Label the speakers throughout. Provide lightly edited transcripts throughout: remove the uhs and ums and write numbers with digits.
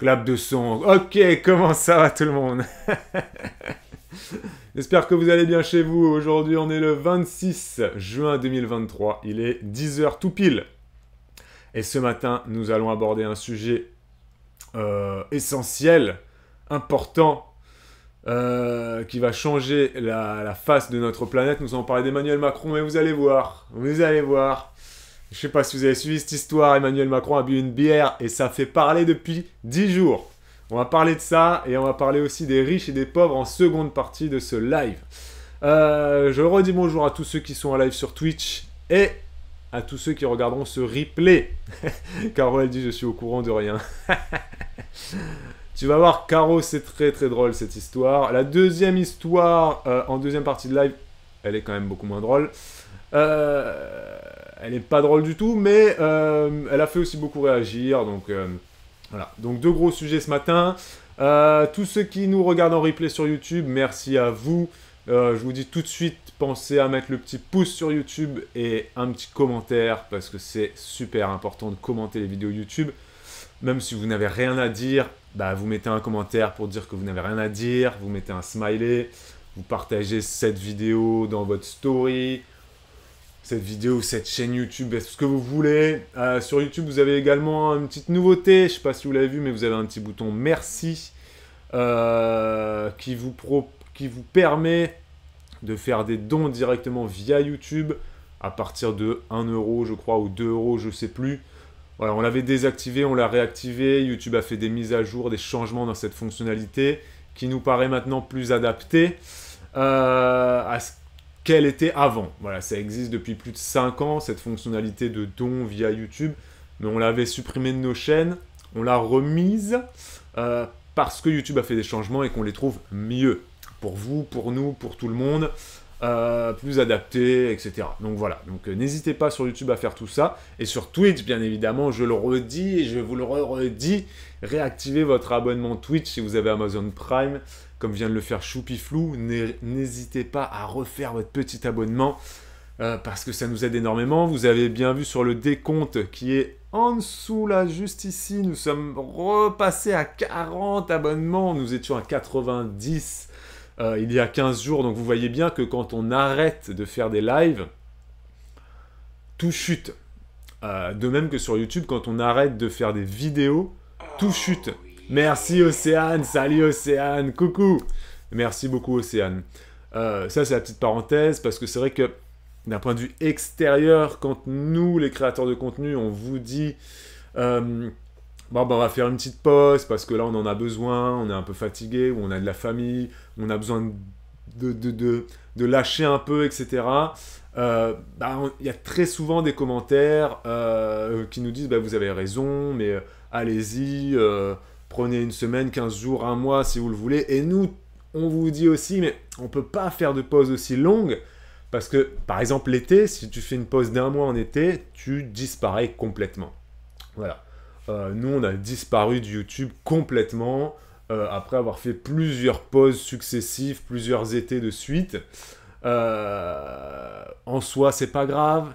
Speaker 1: Clap de son. Ok, comment ça va tout le monde? J'espère que vous allez bien chez vous. Aujourd'hui, on est le 26 juin 2023. Il est 10 h tout pile. Et ce matin, nous allons aborder un sujet essentiel, important, qui va changer la face de notre planète. Nous allons parler d'Emmanuel Macron, mais vous allez voir. Vous allez voir. Je ne sais pas si vous avez suivi cette histoire. Emmanuel Macron a bu une bière et ça fait parler depuis 10 jours. On va parler de ça et on va parler aussi des riches et des pauvres en seconde partie de ce live. Je redis bonjour à tous ceux qui sont en live sur Twitch et à tous ceux qui regarderont ce replay. Caro, elle dit je suis au courant de rien. Tu vas voir, Caro, c'est très très drôle cette histoire. La deuxième histoire, en deuxième partie de live, elle est quand même beaucoup moins drôle. Elle n'est pas drôle du tout, mais elle a fait aussi beaucoup réagir. Donc voilà. Donc deux gros sujets ce matin. Tous ceux qui nous regardent en replay sur YouTube, merci à vous. Je vous dis tout de suite, pensez à mettre le petit pouce sur YouTube et un petit commentaire parce que c'est super important de commenter les vidéos YouTube. Même si vous n'avez rien à dire, bah, vous mettez un commentaire pour dire que vous n'avez rien à dire. Vous mettez un smiley. Vous partagez cette vidéo dans votre story. Cette vidéo, cette chaîne YouTube, ce que vous voulez. Sur YouTube, vous avez également une petite nouveauté. Je ne sais pas si vous l'avez vu, mais vous avez un petit bouton merci qui vous permet de faire des dons directement via YouTube à partir de 1 euro, je crois, ou 2 euros, je ne sais plus. Voilà, on l'avait désactivé, on l'a réactivé. YouTube a fait des mises à jour, des changements dans cette fonctionnalité qui nous paraît maintenant plus adaptée à ce qu'elle était avant. Voilà, ça existe depuis plus de 5 ans, cette fonctionnalité de don via YouTube, mais on l'avait supprimée de nos chaînes, on l'a remise parce que YouTube a fait des changements et qu'on les trouve mieux. Pour vous, pour nous, pour tout le monde, plus adaptés, etc. Donc voilà, donc n'hésitez pas sur YouTube à faire tout ça. Et sur Twitch, bien évidemment, je le redis et je vous le redis, réactivez votre abonnement Twitch si vous avez Amazon Prime, comme vient de le faire Choupiflou. N'hésitez pas à refaire votre petit abonnement parce que ça nous aide énormément. Vous avez bien vu sur le décompte qui est en dessous là, juste ici, nous sommes repassés à 40 abonnements. Nous étions à 90 il y a 15 jours. Donc vous voyez bien que quand on arrête de faire des lives, tout chute. De même que sur YouTube, quand on arrête de faire des vidéos, tout chute. Merci Océane, salut Océane, coucou. Merci beaucoup Océane. Ça c'est la petite parenthèse parce que c'est vrai que d'un point de vue extérieur, quand nous les créateurs de contenu, on vous dit bon, bah, on va faire une petite pause parce que là on en a besoin, on est un peu fatigué, ou on a de la famille, on a besoin de lâcher un peu, etc. Bah, y a très souvent des commentaires qui nous disent bah, vous avez raison, mais allez-y, prenez une semaine, 15 jours, un mois si vous le voulez. Et nous, on vous dit aussi, mais on ne peut pas faire de pause aussi longue parce que, par exemple, l'été, si tu fais une pause d'1 mois en été, tu disparais complètement. Voilà. Nous, on a disparu de YouTube complètement après avoir fait plusieurs pauses successives, plusieurs étés de suite. En soi, c'est pas grave.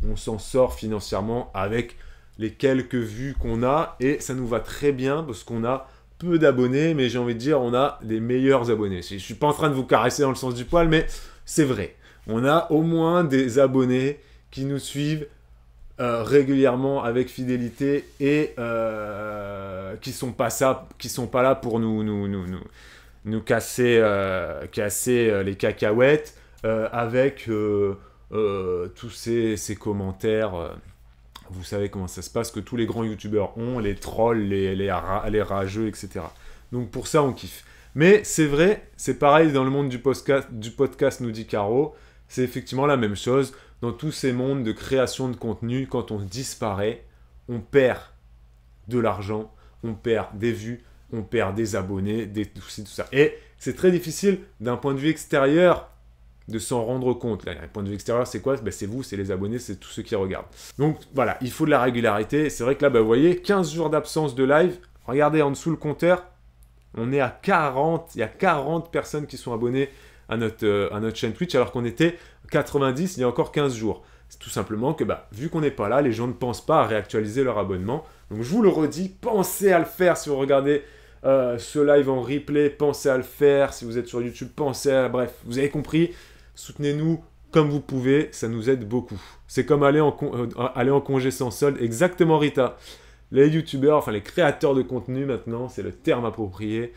Speaker 1: On s'en sort financièrement avec les quelques vues qu'on a et ça nous va très bien parce qu'on a peu d'abonnés, mais j'ai envie de dire on a les meilleurs abonnés. Je suis pas en train de vous caresser dans le sens du poil, mais c'est vrai. On a au moins des abonnés qui nous suivent régulièrement avec fidélité et qui sont pas là pour nous casser les cacahuètes avec tous ces commentaires. Vous savez comment ça se passe, que tous les grands youtubeurs ont, les trolls, les rageux, etc. Donc pour ça, on kiffe. Mais c'est vrai, c'est pareil dans le monde du podcast, nous dit Caro, c'est effectivement la même chose. Dans tous ces mondes de création de contenu, quand on disparaît, on perd de l'argent, on perd des vues, on perd des abonnés, tout ça. Et c'est très difficile d'un point de vue extérieur de s'en rendre compte. Là, d'un point de vue extérieur, c'est quoi? Ben, c'est vous, c'est les abonnés, c'est tous ceux qui regardent. Donc voilà, il faut de la régularité. C'est vrai que là, ben, vous voyez, 15 jours d'absence de live. Regardez en dessous le compteur, on est à 40. Il y a 40 personnes qui sont abonnées à notre chaîne Twitch, alors qu'on était 90 il y a encore 15 jours. C'est tout simplement que, bah, vu qu'on n'est pas là, les gens ne pensent pas à réactualiser leur abonnement. Donc je vous le redis, pensez à le faire si vous regardez ce live en replay, pensez à le faire. Si vous êtes sur YouTube, pensez à... Bref, vous avez compris, soutenez-nous comme vous pouvez, ça nous aide beaucoup. C'est comme aller en congé sans solde, exactement Rita. Les youtubeurs, enfin les créateurs de contenu maintenant, c'est le terme approprié.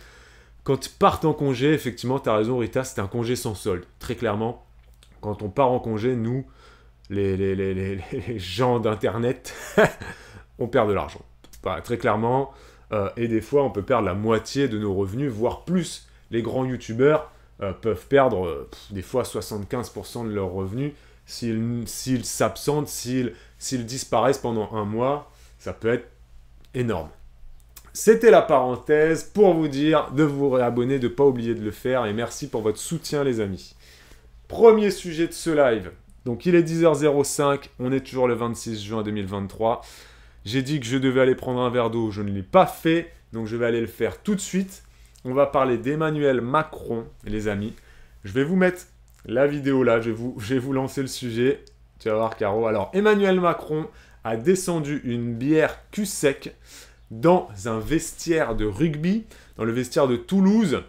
Speaker 1: Quand ils partent en congé, effectivement, tu as raison Rita, c'est un congé sans solde. Très clairement, quand on part en congé, nous, les gens d'internet, on perd de l'argent. Enfin, très clairement, et des fois on peut perdre la moitié de nos revenus, voire plus. Les grands youtubeurs peuvent perdre des fois 75% de leurs revenus s'ils s'absentent, s'ils disparaissent pendant un mois. Ça peut être énorme. C'était la parenthèse pour vous dire de vous réabonner, de ne pas oublier de le faire, et merci pour votre soutien les amis. Premier sujet de ce live. Donc il est 10h05, on est toujours le 26 juin 2023. J'ai dit que je devais aller prendre un verre d'eau, je ne l'ai pas fait, donc je vais aller le faire tout de suite. On va parler d'Emmanuel Macron, les amis. Je vais vous mettre la vidéo là, je vais vous lancer le sujet. Tu vas voir Caro. Alors Emmanuel Macron a descendu une bière cul sec dans un vestiaire de rugby, dans le vestiaire de Toulouse.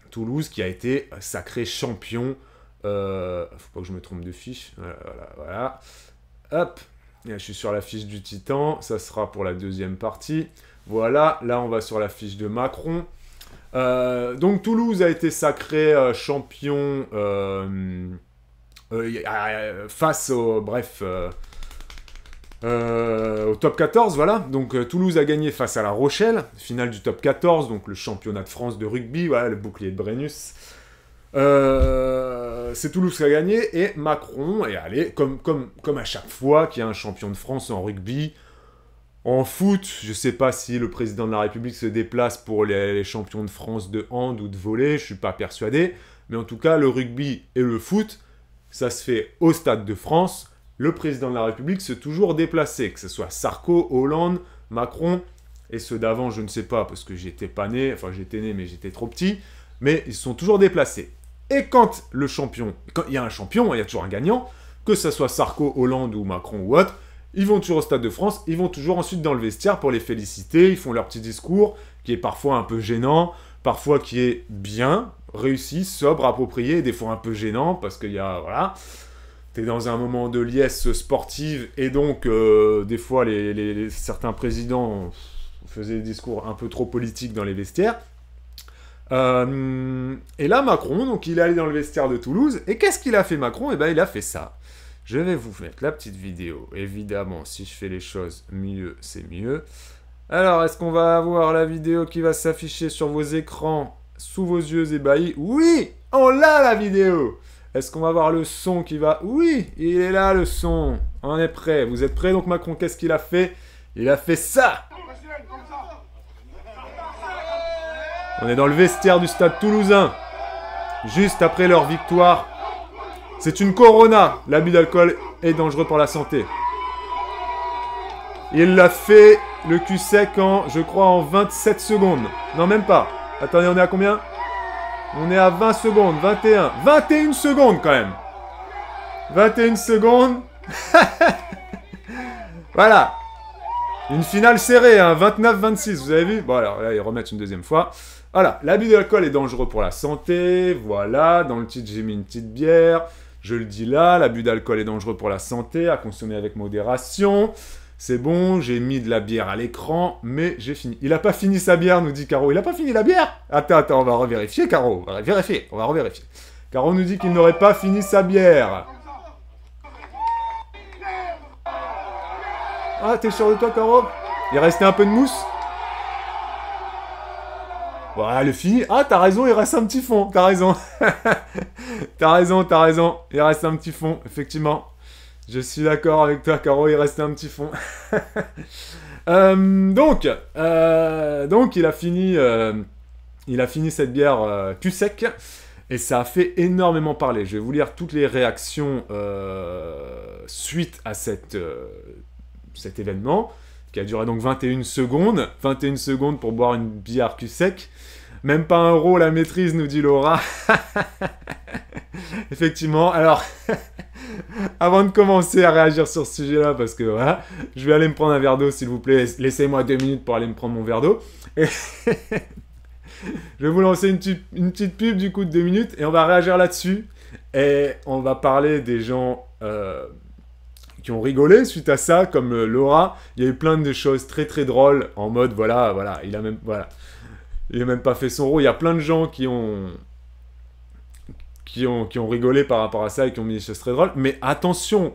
Speaker 1: Toulouse qui a été sacré champion. Faut pas que je me trompe de fiche. Voilà. Hop. Je suis sur la fiche du Titan. Ça sera pour la deuxième partie. Voilà. Là, on va sur la fiche de Macron. Donc, Toulouse a été sacré champion face au... Bref... au top 14, voilà. Donc Toulouse a gagné face à La Rochelle, finale du top 14, donc le championnat de France de rugby, voilà, le bouclier de Brennus. C'est Toulouse qui a gagné, et Macron est allé, comme à chaque fois qu'il y a un champion de France en rugby. En foot, je ne sais pas si le président de la République se déplace pour les champions de France de hand ou de volley, je ne suis pas persuadé. Mais en tout cas, le rugby et le foot, ça se fait au Stade de France. Le président de la République s'est toujours déplacé, que ce soit Sarko, Hollande, Macron, et ceux d'avant, je ne sais pas, parce que j'étais pas né, enfin j'étais né, mais j'étais trop petit, mais ils se sont toujours déplacés. Et quand il y a un champion, il y a toujours un gagnant, que ce soit Sarko, Hollande ou Macron ou autre, ils vont toujours au Stade de France, ils vont toujours ensuite dans le vestiaire pour les féliciter, ils font leur petit discours, qui est parfois un peu gênant, parfois qui est bien, réussi, sobre, approprié, et des fois un peu gênant, parce qu'il y a, voilà... T'es dans un moment de liesse sportive, et donc, des fois, certains présidents faisaient des discours un peu trop politiques dans les vestiaires. Et là, Macron, donc, il est allé dans le vestiaire de Toulouse, et qu'est-ce qu'il a fait, Macron? Eh ben, il a fait ça. Je vais vous mettre la petite vidéo. Évidemment, si je fais les choses mieux, c'est mieux. Alors, est-ce qu'on va avoir la vidéo qui va s'afficher sur vos écrans, sous vos yeux ébahis? Oui, on l'a, la vidéo! Est-ce qu'on va avoir le son qui va... Oui, il est là, le son. On est prêt. Vous êtes prêts? Donc Macron, qu'est-ce qu'il a fait? Il a fait ça. On est dans le vestiaire du stade toulousain. Juste après leur victoire. C'est une Corona. L'abus d'alcool est dangereux pour la santé. Il l'a fait, le cul sec, je crois, en 27 secondes. Non, même pas. Attendez, on est à combien? On est à 20 secondes, 21. 21 secondes quand même. 21 secondes. Voilà. Une finale serrée, hein, 29-26, vous avez vu? Bon, alors là, ils remettent une deuxième fois. Voilà, l'abus d'alcool est dangereux pour la santé. Voilà, dans le titre, j'ai mis une petite bière. Je le dis là, l'abus d'alcool est dangereux pour la santé, à consommer avec modération. C'est bon, j'ai mis de la bière à l'écran, mais j'ai fini. Il a pas fini sa bière, nous dit Caro. Il a pas fini la bière? Attends, on va revérifier, Caro. On va revérifier. Caro nous dit qu'il n'aurait pas fini sa bière. Ah, t'es sûr de toi, Caro? Il restait un peu de mousse? Voilà, le fini. Ah, t'as raison, il reste un petit fond. T'as raison. T'as raison. Il reste un petit fond, effectivement. Je suis d'accord avec toi, Caro, il reste un petit fond. Donc, il a fini cette bière cul sec, et ça a fait énormément parler. Je vais vous lire toutes les réactions suite à cet événement, qui a duré donc 21 secondes. 21 secondes pour boire une bière cul sec. Même pas €, la maîtrise, nous dit Laura. Effectivement, alors, avant de commencer à réagir sur ce sujet-là, parce que voilà, je vais aller me prendre un verre d'eau, s'il vous plaît. Laissez-moi 2 minutes pour aller me prendre mon verre d'eau. Et je vais vous lancer une petite pub du coup de 2 minutes et on va réagir là-dessus. Et on va parler des gens qui ont rigolé suite à ça, comme Laura. Il y a eu plein de choses très très drôles en mode voilà, il a même pas fait son rôle. Il y a plein de gens qui ont rigolé par rapport à ça et qui ont mis des choses très drôles. Mais attention,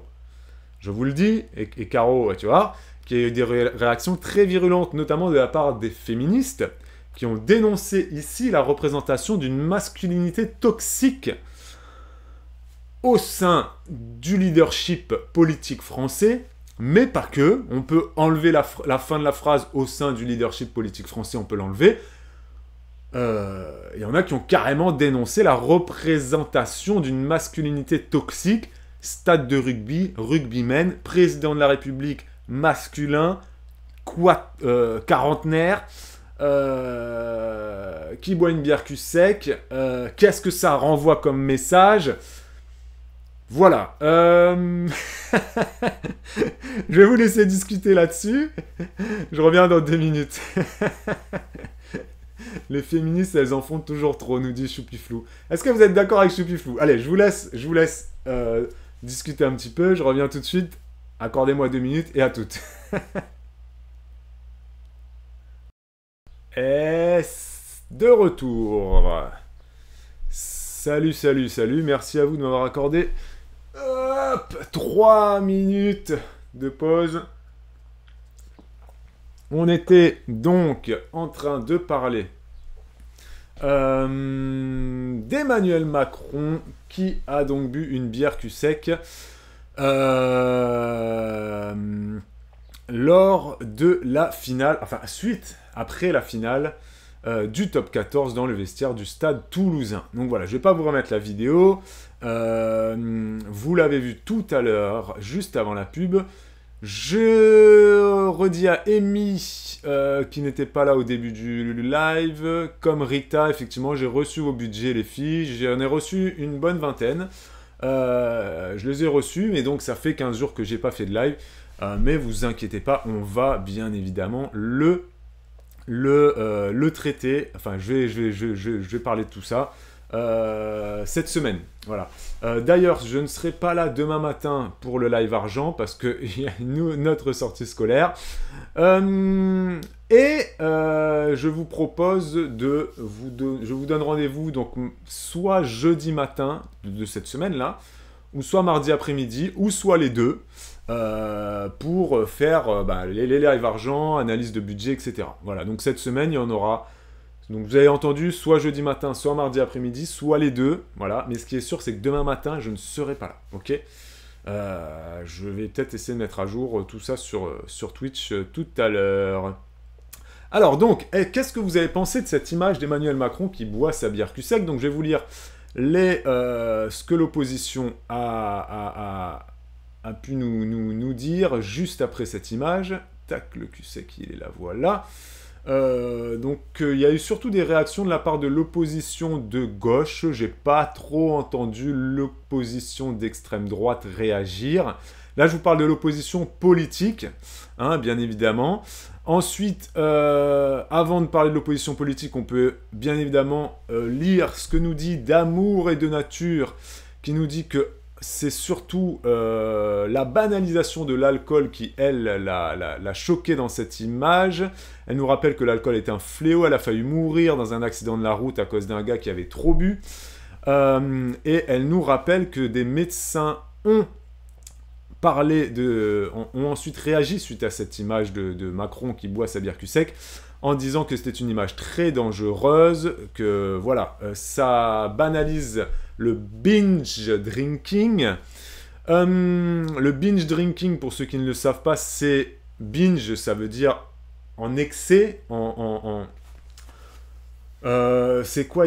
Speaker 1: je vous le dis, et Caro, tu vois, qu'il y a eu des réactions très virulentes, notamment de la part des féministes, qui ont dénoncé ici la représentation d'une masculinité toxique au sein du leadership politique français, mais pas que. On peut enlever la fin de la phrase au sein du leadership politique français, on peut l'enlever. Il y en a qui ont carrément dénoncé la représentation d'une masculinité toxique, stade de rugby, rugbyman, président de la République masculin, quarantenaire, qui boit une bière cul sec, qu'est-ce que ça renvoie comme message? Voilà. Je vais vous laisser discuter là-dessus. Je reviens dans 2 minutes. Les féministes, elles en font toujours trop, nous dit Choupiflou. Est-ce que vous êtes d'accord avec Choupiflou? Allez, je vous laisse discuter un petit peu. Je reviens tout de suite. Accordez-moi 2 minutes et à toutes. Et de retour. Salut. Merci à vous de m'avoir accordé 3 minutes de pause. On était donc en train de parler d'Emmanuel Macron qui a donc bu une bière cul sec lors de la finale, après la finale du top 14 dans le vestiaire du stade toulousain. Donc voilà, je ne vais pas vous remettre la vidéo. Vous l'avez vu tout à l'heure, juste avant la pub. Je redis à Amy, qui n'était pas là au début du live, comme Rita, effectivement, j'ai reçu vos budgets, les filles. J'en ai reçu une bonne vingtaine. Je les ai reçus, mais donc ça fait 15 jours que j'ai pas fait de live. Mais vous inquiétez pas, on va bien évidemment le traiter. Enfin, je vais parler de tout ça cette semaine. Voilà. D'ailleurs, je ne serai pas là demain matin pour le live argent parce qu'il y a notre sortie scolaire. Je vous propose je vous donne rendez-vous donc soit jeudi matin de cette semaine-là, ou soit mardi après-midi, ou soit les deux. Pour faire les lives argent, analyse de budget, etc. Voilà, donc cette semaine, il y en aura. Donc vous avez entendu, soit jeudi matin, soit mardi après-midi, soit les deux. Voilà, mais ce qui est sûr, c'est que demain matin, je ne serai pas là. Ok, je vais peut-être essayer de mettre à jour tout ça sur Twitch tout à l'heure. Alors donc, qu'est-ce que vous avez pensé de cette image d'Emmanuel Macron qui boit sa bière cul sec? Donc je vais vous lire ce que l'opposition a pu nous dire juste après cette image. Tac, le cul sec, il est là, voilà. Donc, il y a eu surtout des réactions de la part de l'opposition de gauche. J'ai pas trop entendu l'opposition d'extrême droite réagir. Là, je vous parle de l'opposition politique, hein, bien évidemment. Ensuite, avant de parler de l'opposition politique, on peut bien évidemment lire ce que nous dit d'Amour et de Nature, qui nous dit que c'est surtout la banalisation de l'alcool qui, elle, l'a choquée dans cette image. Elle nous rappelle que l'alcool est un fléau, elle a failli mourir dans un accident de la route à cause d'un gars qui avait trop bu. Et elle nous rappelle que des médecins ont ensuite réagi suite à cette image de Macron qui boit sa bière cul sec, en disant que c'était une image très dangereuse, que voilà, ça banalise le binge drinking. Le binge drinking, pour ceux qui ne le savent pas, c'est binge, ça veut dire en excès, c'est quoi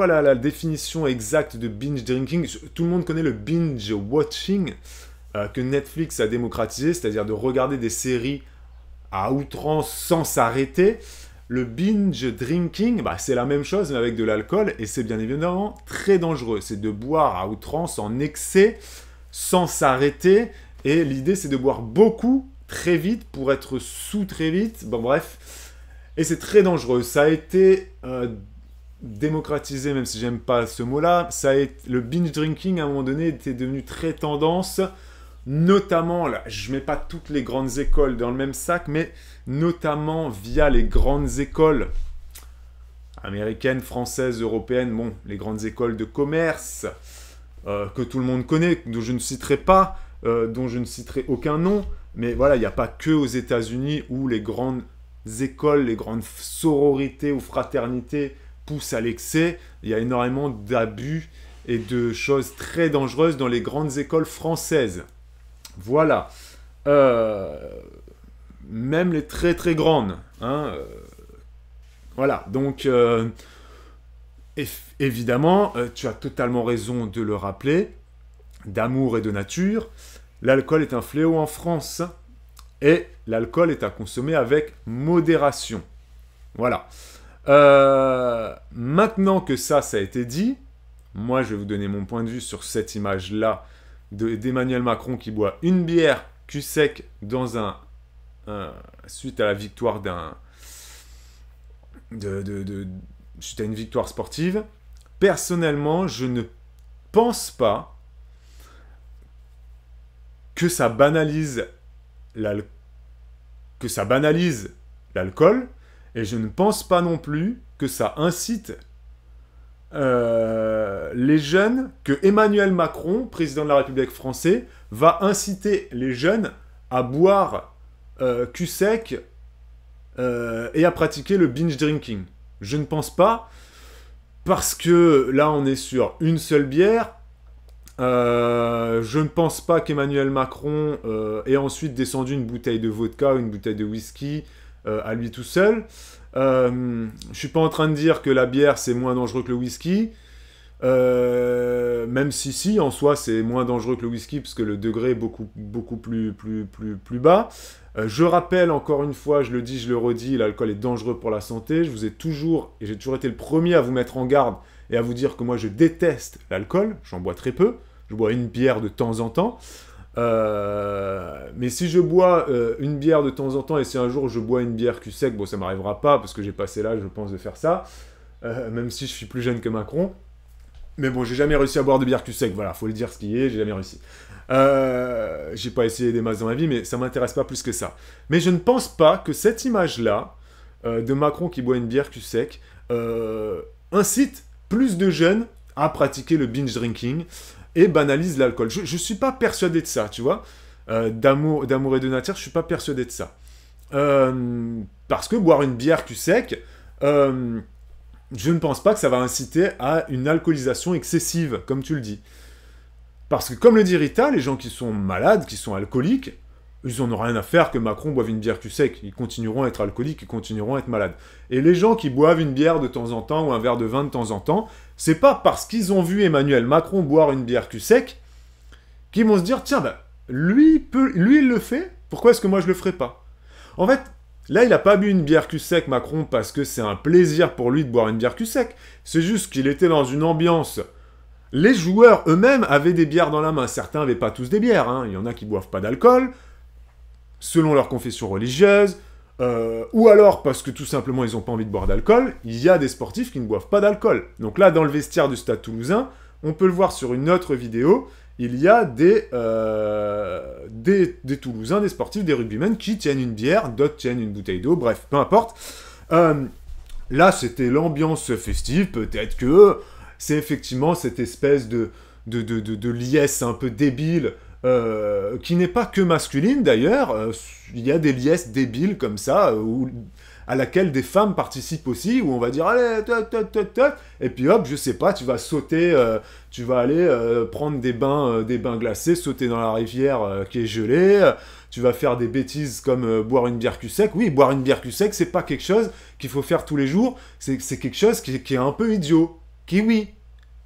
Speaker 1: la définition exacte de binge drinking? Tout le monde connaît le binge watching que Netflix a démocratisé, c'est-à-dire de regarder des séries à outrance sans s'arrêter. le binge drinking, bah, c'est la même chose mais avec de l'alcool et c'est bien évidemment très dangereux. C'est de boire à outrance, en excès, sans s'arrêter. Et l'idée, c'est de boire beaucoup, très vite, pour être sous très vite. Bon, bref. Et c'est très dangereux. Ça a été démocratisé, même si j'aime pas ce mot-là. Le binge drinking, à un moment donné, était devenu très tendance. Notamment, là, je mets pas toutes les grandes écoles dans le même sac, mais notamment via les grandes écoles américaines, françaises, européennes, bon, les grandes écoles de commerce que tout le monde connaît, dont je ne citerai pas, dont je ne citerai aucun nom, mais voilà, il n'y a pas que aux États-Unis où les grandes écoles, les grandes sororités ou fraternités poussent à l'excès. Il y a énormément d'abus et de choses très dangereuses dans les grandes écoles françaises. Voilà. Même les très très grandes. Hein, voilà. Donc, évidemment, tu as totalement raison de le rappeler. D'amour et de nature, l'alcool est un fléau en France. Et l'alcool est à consommer avec modération. Voilà. Maintenant que ça a été dit, moi je vais vous donner mon point de vue sur cette image-là d'Emmanuel Macron qui boit une bière cul sec dans suite à la victoire suite à une victoire sportive. Personnellement, je ne pense pas que ça banalise l'alcool, et je ne pense pas non plus que ça incite les jeunes, que Emmanuel Macron, président de la République française, va inciter les jeunes à boire cul sec et à pratiquer le binge drinking. Je ne pense pas, parce que là on est sur une seule bière. Je ne pense pas qu'Emmanuel Macron ait ensuite descendu une bouteille de vodka ou une bouteille de whisky à lui tout seul. Je suis pas en train de dire que la bière c'est moins dangereux que le whisky, même si en soi c'est moins dangereux que le whisky parce que le degré est beaucoup plus bas. Je rappelle encore une fois, je le dis, je le redis, l'alcool est dangereux pour la santé. J'ai toujours été le premier à vous mettre en garde et à vous dire que moi je déteste l'alcool. J'en bois très peu. Je bois une bière de temps en temps. Mais si je bois une bière de temps en temps, et si un jour je bois une bière cul sec, bon ça m'arrivera pas parce que j'ai passé l'âge, je pense, de faire ça, même si je suis plus jeune que Macron. Mais bon, j'ai jamais réussi à boire de bière cul sec, voilà, faut le dire ce qui est, j'ai jamais réussi. J'ai pas essayé des masses dans ma vie, mais ça m'intéresse pas plus que ça. Mais je ne pense pas que cette image-là, de Macron qui boit une bière cul sec, incite plus de jeunes à pratiquer le binge drinking et banalise l'alcool. Je suis pas persuadé de ça, tu vois. D'amour et de nature, je suis pas persuadé de ça. Parce que boire une bière cul sec, je ne pense pas que ça va inciter à une alcoolisation excessive, comme tu le dis. Parce que, comme le dit Rita, les gens qui sont malades, qui sont alcooliques, ils n'en ont rien à faire que Macron boive une bière cul sec. Ils continueront à être alcooliques, ils continueront à être malades. Et les gens qui boivent une bière de temps en temps ou un verre de vin de temps en temps, c'est pas parce qu'ils ont vu Emmanuel Macron boire une bière cul sec qu'ils vont se dire, tiens, bah, lui il le fait, pourquoi est-ce que moi je le ferais pas? En fait, là, il n'a pas bu une bière cul sec, Macron, parce que c'est un plaisir pour lui de boire une bière cul sec. C'est juste qu'il était dans une ambiance. Les joueurs eux-mêmes avaient des bières dans la main. Certains n'avaient pas tous des bières. Hein. Il y en a qui boivent pas d'alcool, selon leur confession religieuse, ou alors parce que tout simplement ils n'ont pas envie de boire d'alcool. Il y a des sportifs qui ne boivent pas d'alcool. Donc là, dans le vestiaire du Stade Toulousain, on peut le voir sur une autre vidéo, il y a des Toulousains, des sportifs, des rugbymen qui tiennent une bière, d'autres tiennent une bouteille d'eau, bref, peu importe. Là, c'était l'ambiance festive, peut-être que c'est effectivement cette espèce de liesse un peu débile, qui n'est pas que masculine d'ailleurs. Il y a des liesses débiles comme ça, à laquelle des femmes participent aussi, où on va dire allez, et puis hop, je sais pas, tu vas sauter, tu vas aller prendre des bains glacés, sauter dans la rivière qui est gelée, tu vas faire des bêtises comme boire une bière cul sec. Oui, boire une bière cul sec, c'est pas quelque chose qu'il faut faire tous les jours, c'est quelque chose qui est un peu idiot, oui,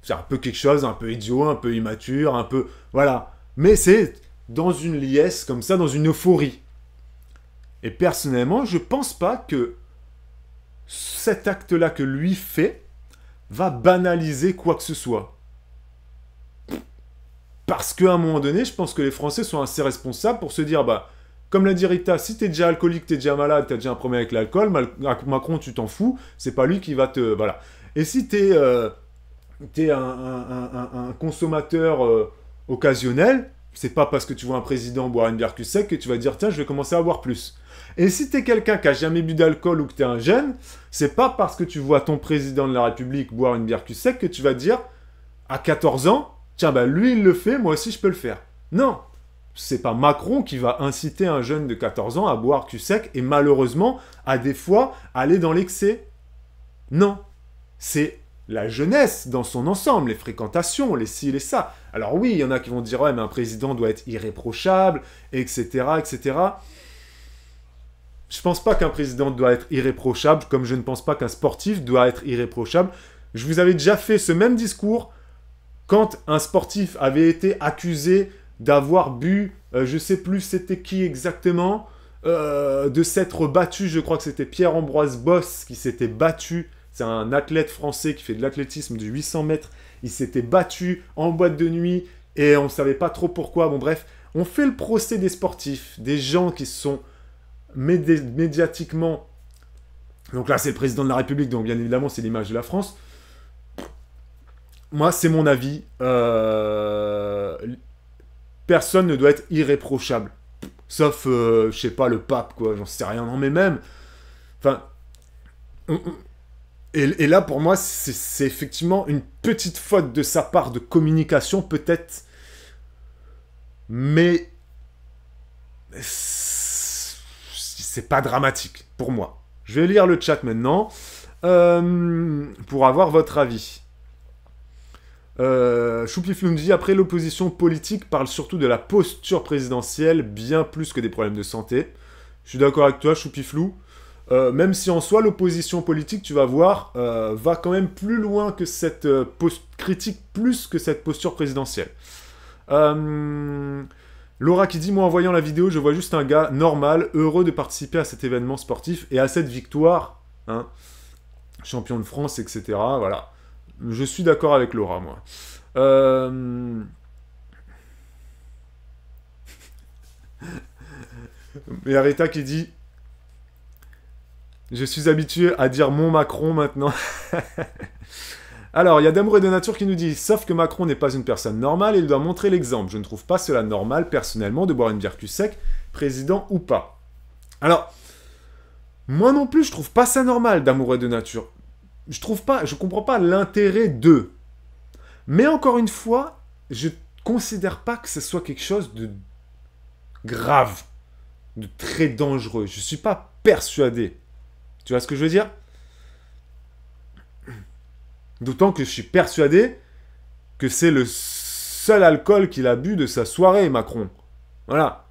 Speaker 1: c'est un peu quelque chose, un peu idiot, un peu immature, un peu, voilà, mais c'est dans une liesse comme ça, dans une euphorie. Et personnellement, je pense pas que cet acte-là que lui fait va banaliser quoi que ce soit. Parce qu'à un moment donné, je pense que les Français sont assez responsables pour se dire, bah, comme l'a dit Rita, si t'es déjà alcoolique, t'es déjà malade, t'as déjà un problème avec l'alcool, Macron, tu t'en fous, c'est pas lui qui va te... Voilà. Et si t'es un consommateur occasionnel, c'est pas parce que tu vois un président boire une bière cul sec que tu vas dire, tiens, je vais commencer à boire plus. Et si t'es quelqu'un qui a jamais bu d'alcool ou que t'es un jeune, c'est pas parce que tu vois ton président de la République boire une bière cul sec que tu vas dire, à 14 ans, tiens, bah lui il le fait, moi aussi je peux le faire. Non, c'est pas Macron qui va inciter un jeune de 14 ans à boire cul sec et malheureusement, à des fois, aller dans l'excès. Non, c'est la jeunesse dans son ensemble, les fréquentations, les ci, les ça. Alors oui, il y en a qui vont dire, ouais, mais un président doit être irréprochable, etc., etc. Je pense pas qu'un président doit être irréprochable, comme je ne pense pas qu'un sportif doit être irréprochable. Je vous avais déjà fait ce même discours quand un sportif avait été accusé d'avoir bu, je sais plus c'était qui exactement, de s'être battu, je crois que c'était Pierre-Ambroise Bosse qui s'était battu, c'est un athlète français qui fait de l'athlétisme de 800 mètres, il s'était battu en boîte de nuit et on ne savait pas trop pourquoi, bon bref, on fait le procès des sportifs, des gens qui sont médiatiquement, donc là c'est le président de la République, donc bien évidemment c'est l'image de la France. Moi c'est mon avis, personne ne doit être irréprochable, sauf je sais pas, le pape quoi, j'en sais rien, non mais même, enfin, et là pour moi c'est effectivement une petite faute de sa part de communication peut-être, mais c'est pas dramatique pour moi. Je vais lire le chat maintenant pour avoir votre avis. Choupiflou me dit, après l'opposition politique parle surtout de la posture présidentielle bien plus que des problèmes de santé. Je suis d'accord avec toi, Choupiflou. Même si en soi l'opposition politique, tu vas voir, va quand même plus loin que cette critique, plus que cette posture présidentielle. Laura qui dit, moi en voyant la vidéo, je vois juste un gars normal, heureux de participer à cet événement sportif et à cette victoire, hein, champion de France, etc. Voilà. Je suis d'accord avec Laura, moi. Et Arita qui dit, je suis habitué à dire mon Macron maintenant. Alors, il y a d'Amour et de Nature qui nous dit « Sauf que Macron n'est pas une personne normale et il doit montrer l'exemple. Je ne trouve pas cela normal, personnellement, de boire une bière cul sec, président ou pas. » Alors, moi non plus, je trouve pas ça normal, d'Amour et de Nature. Je comprends pas l'intérêt d'eux. Mais encore une fois, je considère pas que ce soit quelque chose de grave, de très dangereux. Je suis pas persuadé. Tu vois ce que je veux dire ? D'autant que je suis persuadé que c'est le seul alcool qu'il a bu de sa soirée, Macron. Voilà.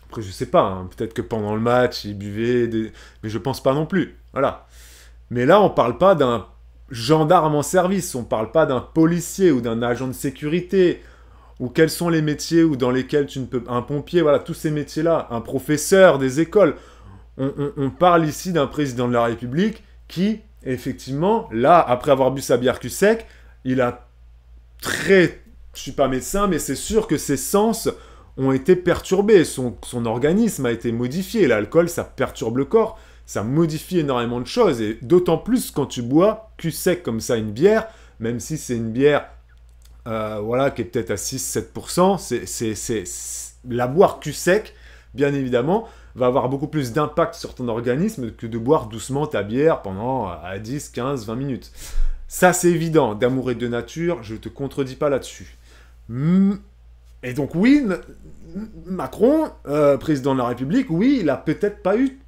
Speaker 1: Après, je sais pas, hein, peut-être que pendant le match, il buvait, mais je pense pas non plus. Voilà. Mais là, on parle pas d'un gendarme en service, on parle pas d'un policier ou d'un agent de sécurité, ou quels sont les métiers ou dans lesquels tu ne peux... Un pompier, voilà, tous ces métiers-là, un professeur des écoles... On parle ici d'un président de la République qui, effectivement, là, après avoir bu sa bière cul sec, il a très... Je suis pas médecin, mais c'est sûr que ses sens ont été perturbés. Son organisme a été modifié. L'alcool, ça perturbe le corps. Ça modifie énormément de choses. Et d'autant plus quand tu bois cul sec comme ça une bière, même si c'est une bière voilà, qui est peut-être à 6-7%, c'est la boire cul sec, bien évidemment, va avoir beaucoup plus d'impact sur ton organisme que de boire doucement ta bière pendant 10, 15, 20 minutes. Ça, c'est évident. D'Amour et de Nature, je ne te contredis pas là-dessus. Et donc, oui, Macron, président de la République, oui, il a peut-être pas eu...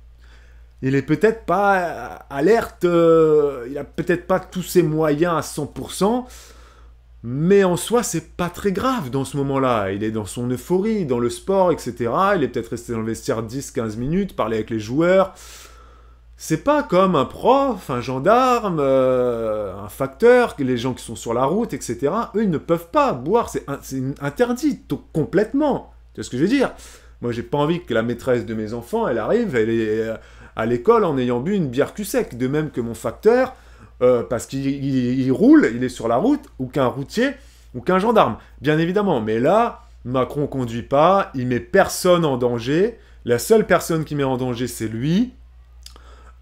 Speaker 1: Il est peut-être pas alerte, il a peut-être pas tous ses moyens à 100%, mais en soi, c'est pas très grave dans ce moment-là. Il est dans son euphorie, dans le sport, etc. Il est peut-être resté dans le vestiaire 10-15 minutes, parler avec les joueurs. C'est pas comme un prof, un gendarme, un facteur, les gens qui sont sur la route, etc. Eux, ils ne peuvent pas boire, c'est interdit complètement. Tu vois ce que je veux dire ? Moi, j'ai pas envie que la maîtresse de mes enfants, elle arrive, elle est à l'école en ayant bu une bière cul sec. De même que mon facteur, parce qu'il roule, il est sur la route, ou qu'un routier, ou qu'un gendarme. Bien évidemment. Mais là, Macron conduit pas, il met personne en danger. La seule personne qui met en danger, c'est lui.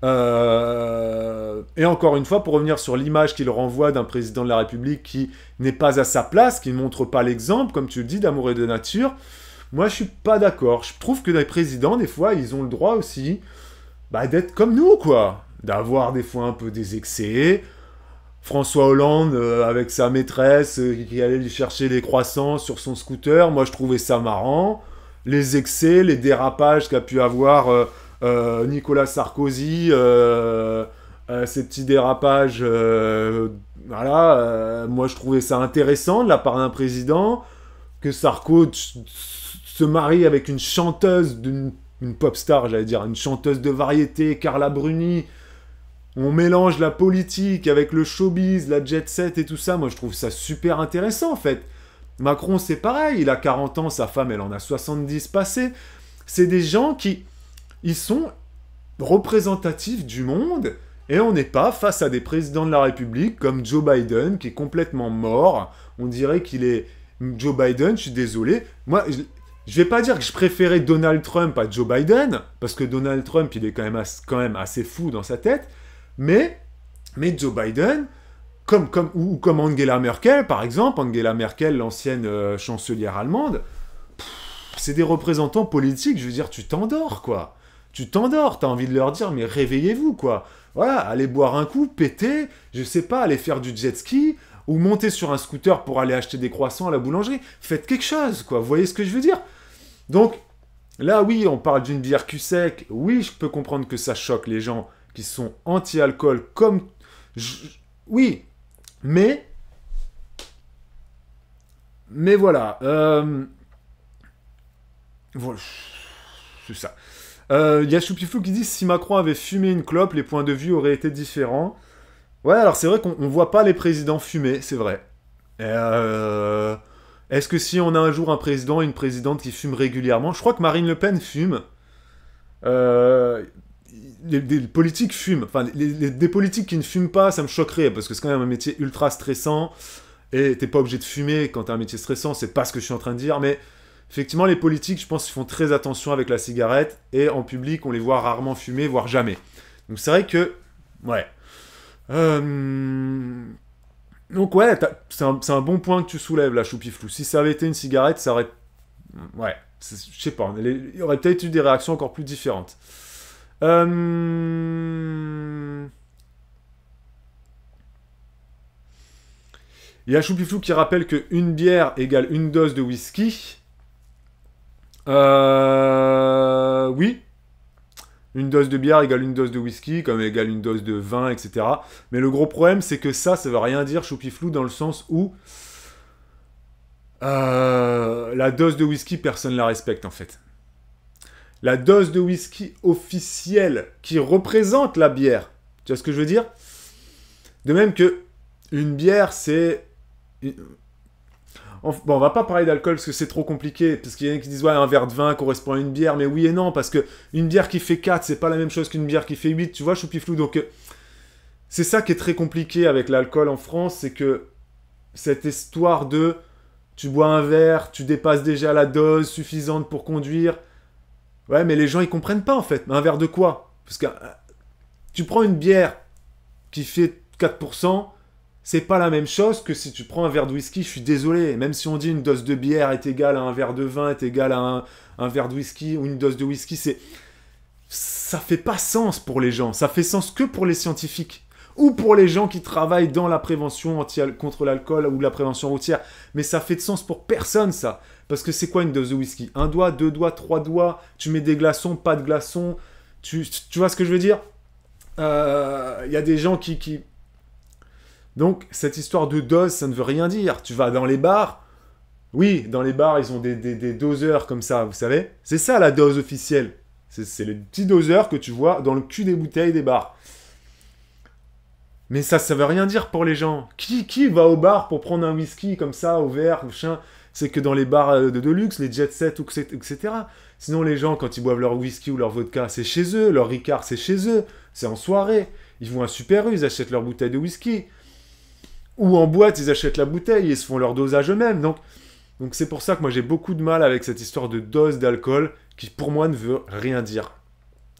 Speaker 1: Et encore une fois, pour revenir sur l'image qu'il renvoie d'un président de la République qui n'est pas à sa place, qui ne montre pas l'exemple, comme tu le dis, d'amour et de nature, moi je suis pas d'accord. Je trouve que les présidents, des fois, ils ont le droit aussi d'être comme nous, quoi. D'avoir des fois un peu des excès. François Hollande, avec sa maîtresse, qui allait lui chercher les croissants sur son scooter, moi je trouvais ça marrant. Les excès, les dérapages qu'a pu avoir Nicolas Sarkozy, ces petits dérapages, moi je trouvais ça intéressant de la part d'un président, que Sarko se marie avec une chanteuse, une pop star, j'allais dire, une chanteuse de variété, Carla Bruni. On mélange la politique avec le showbiz, la jet set et tout ça. Moi, je trouve ça super intéressant, en fait. Macron, c'est pareil. Il a 40 ans, sa femme, elle en a 70 passés. C'est des gens qui... Ils sont représentatifs du monde. Et on n'est pas face à des présidents de la République comme Joe Biden, qui est complètement mort. On dirait qu'il est... Joe Biden, je suis désolé. Moi, je vais pas dire que je préférais Donald Trump à Joe Biden, parce que Donald Trump, il est quand même assez fou dans sa tête. Mais Joe Biden, comme Angela Merkel, par exemple, Angela Merkel, l'ancienne chancelière allemande, c'est des représentants politiques, je veux dire, tu t'endors, quoi. Tu t'endors, t'as envie de leur dire, mais réveillez-vous, quoi. Voilà, allez boire un coup, péter, je sais pas, aller faire du jet ski, ou monter sur un scooter pour aller acheter des croissants à la boulangerie. Faites quelque chose, quoi. Vous voyez ce que je veux dire? Donc, là, oui, on parle d'une bière cul sec. Oui, je peux comprendre que ça choque les gens qui sont anti-alcool comme... Oui, mais voilà. Voilà, c'est ça. Il y a Choupiflou qui dit si Macron avait fumé une clope, les points de vue auraient été différents. Ouais, alors c'est vrai qu'on voit pas les présidents fumer, c'est vrai. Est-ce que si on a un jour un président et une présidente qui fument régulièrement, je crois que Marine Le Pen fume. Les politiques fument. Enfin, des politiques qui ne fument pas, ça me choquerait, parce que c'est quand même un métier ultra stressant, et t'es pas obligé de fumer quand t'as un métier stressant, c'est pas ce que je suis en train de dire, mais effectivement, les politiques, je pense qu'ils font très attention avec la cigarette, et en public, on les voit rarement fumer, voire jamais. Donc c'est vrai que... Ouais. Donc ouais, c'est un bon point que tu soulèves, là, Choupiflou. Si ça avait été une cigarette, ça aurait... Ouais, je sais pas, il y aurait peut-être eu des réactions encore plus différentes. Il y a Choupiflou qui rappelle que une bière égale une dose de whisky. Oui. Une dose de bière égale une dose de whisky, comme égale une dose de vin, etc. Mais le gros problème, c'est que ça veut rien dire, Choupiflou, dans le sens où la dose de whisky, personne la respecte, en fait. La dose de whisky officielle qui représente la bière. Tu vois ce que je veux dire? De même que une bière, c'est... Bon, on va pas parler d'alcool parce que c'est trop compliqué, parce qu'il y en a qui disent ouais, un verre de vin correspond à une bière, mais oui et non, parce que une bière qui fait 4, c'est pas la même chose qu'une bière qui fait 8, tu vois, Choupiflou. Donc, c'est ça qui est très compliqué avec l'alcool en France, c'est que cette histoire de tu bois un verre, tu dépasses déjà la dose suffisante pour conduire. Ouais, mais les gens, ils comprennent pas, en fait. Un verre de quoi? Parce que tu prends une bière qui fait 4%, c'est pas la même chose que si tu prends un verre de whisky, je suis désolé. Même si on dit une dose de bière est égale à un verre de vin, est égale à un verre de whisky, ou une dose de whisky, ça fait pas sens pour les gens. Ça fait sens que pour les scientifiques. Ou pour les gens qui travaillent dans la prévention contre l'alcool ou la prévention routière. Mais ça fait de sens pour personne, ça. Parce que c'est quoi une dose de whisky? 1 doigt, 2 doigts, 3 doigts, tu mets des glaçons, pas de glaçons. Tu vois ce que je veux dire? Y a des gens qui... Donc, cette histoire de dose, ça ne veut rien dire. Tu vas dans les bars. Oui, dans les bars, ils ont des doseurs comme ça, vous savez. C'est ça, la dose officielle. C'est les petits doseurs que tu vois dans le cul des bouteilles des bars. Mais ça veut rien dire pour les gens. Qui va au bar pour prendre un whisky comme ça, au verre, machin? C'est que dans les bars de luxe, les jet set, etc. Sinon, les gens, quand ils boivent leur whisky ou leur vodka, c'est chez eux. Leur Ricard, c'est chez eux. C'est en soirée. Ils vont à Super U, ils achètent leur bouteille de whisky. Ou en boîte, ils achètent la bouteille et ils se font leur dosage eux-mêmes. Donc c'est pour ça que moi, j'ai beaucoup de mal avec cette histoire de dose d'alcool qui, pour moi, ne veut rien dire.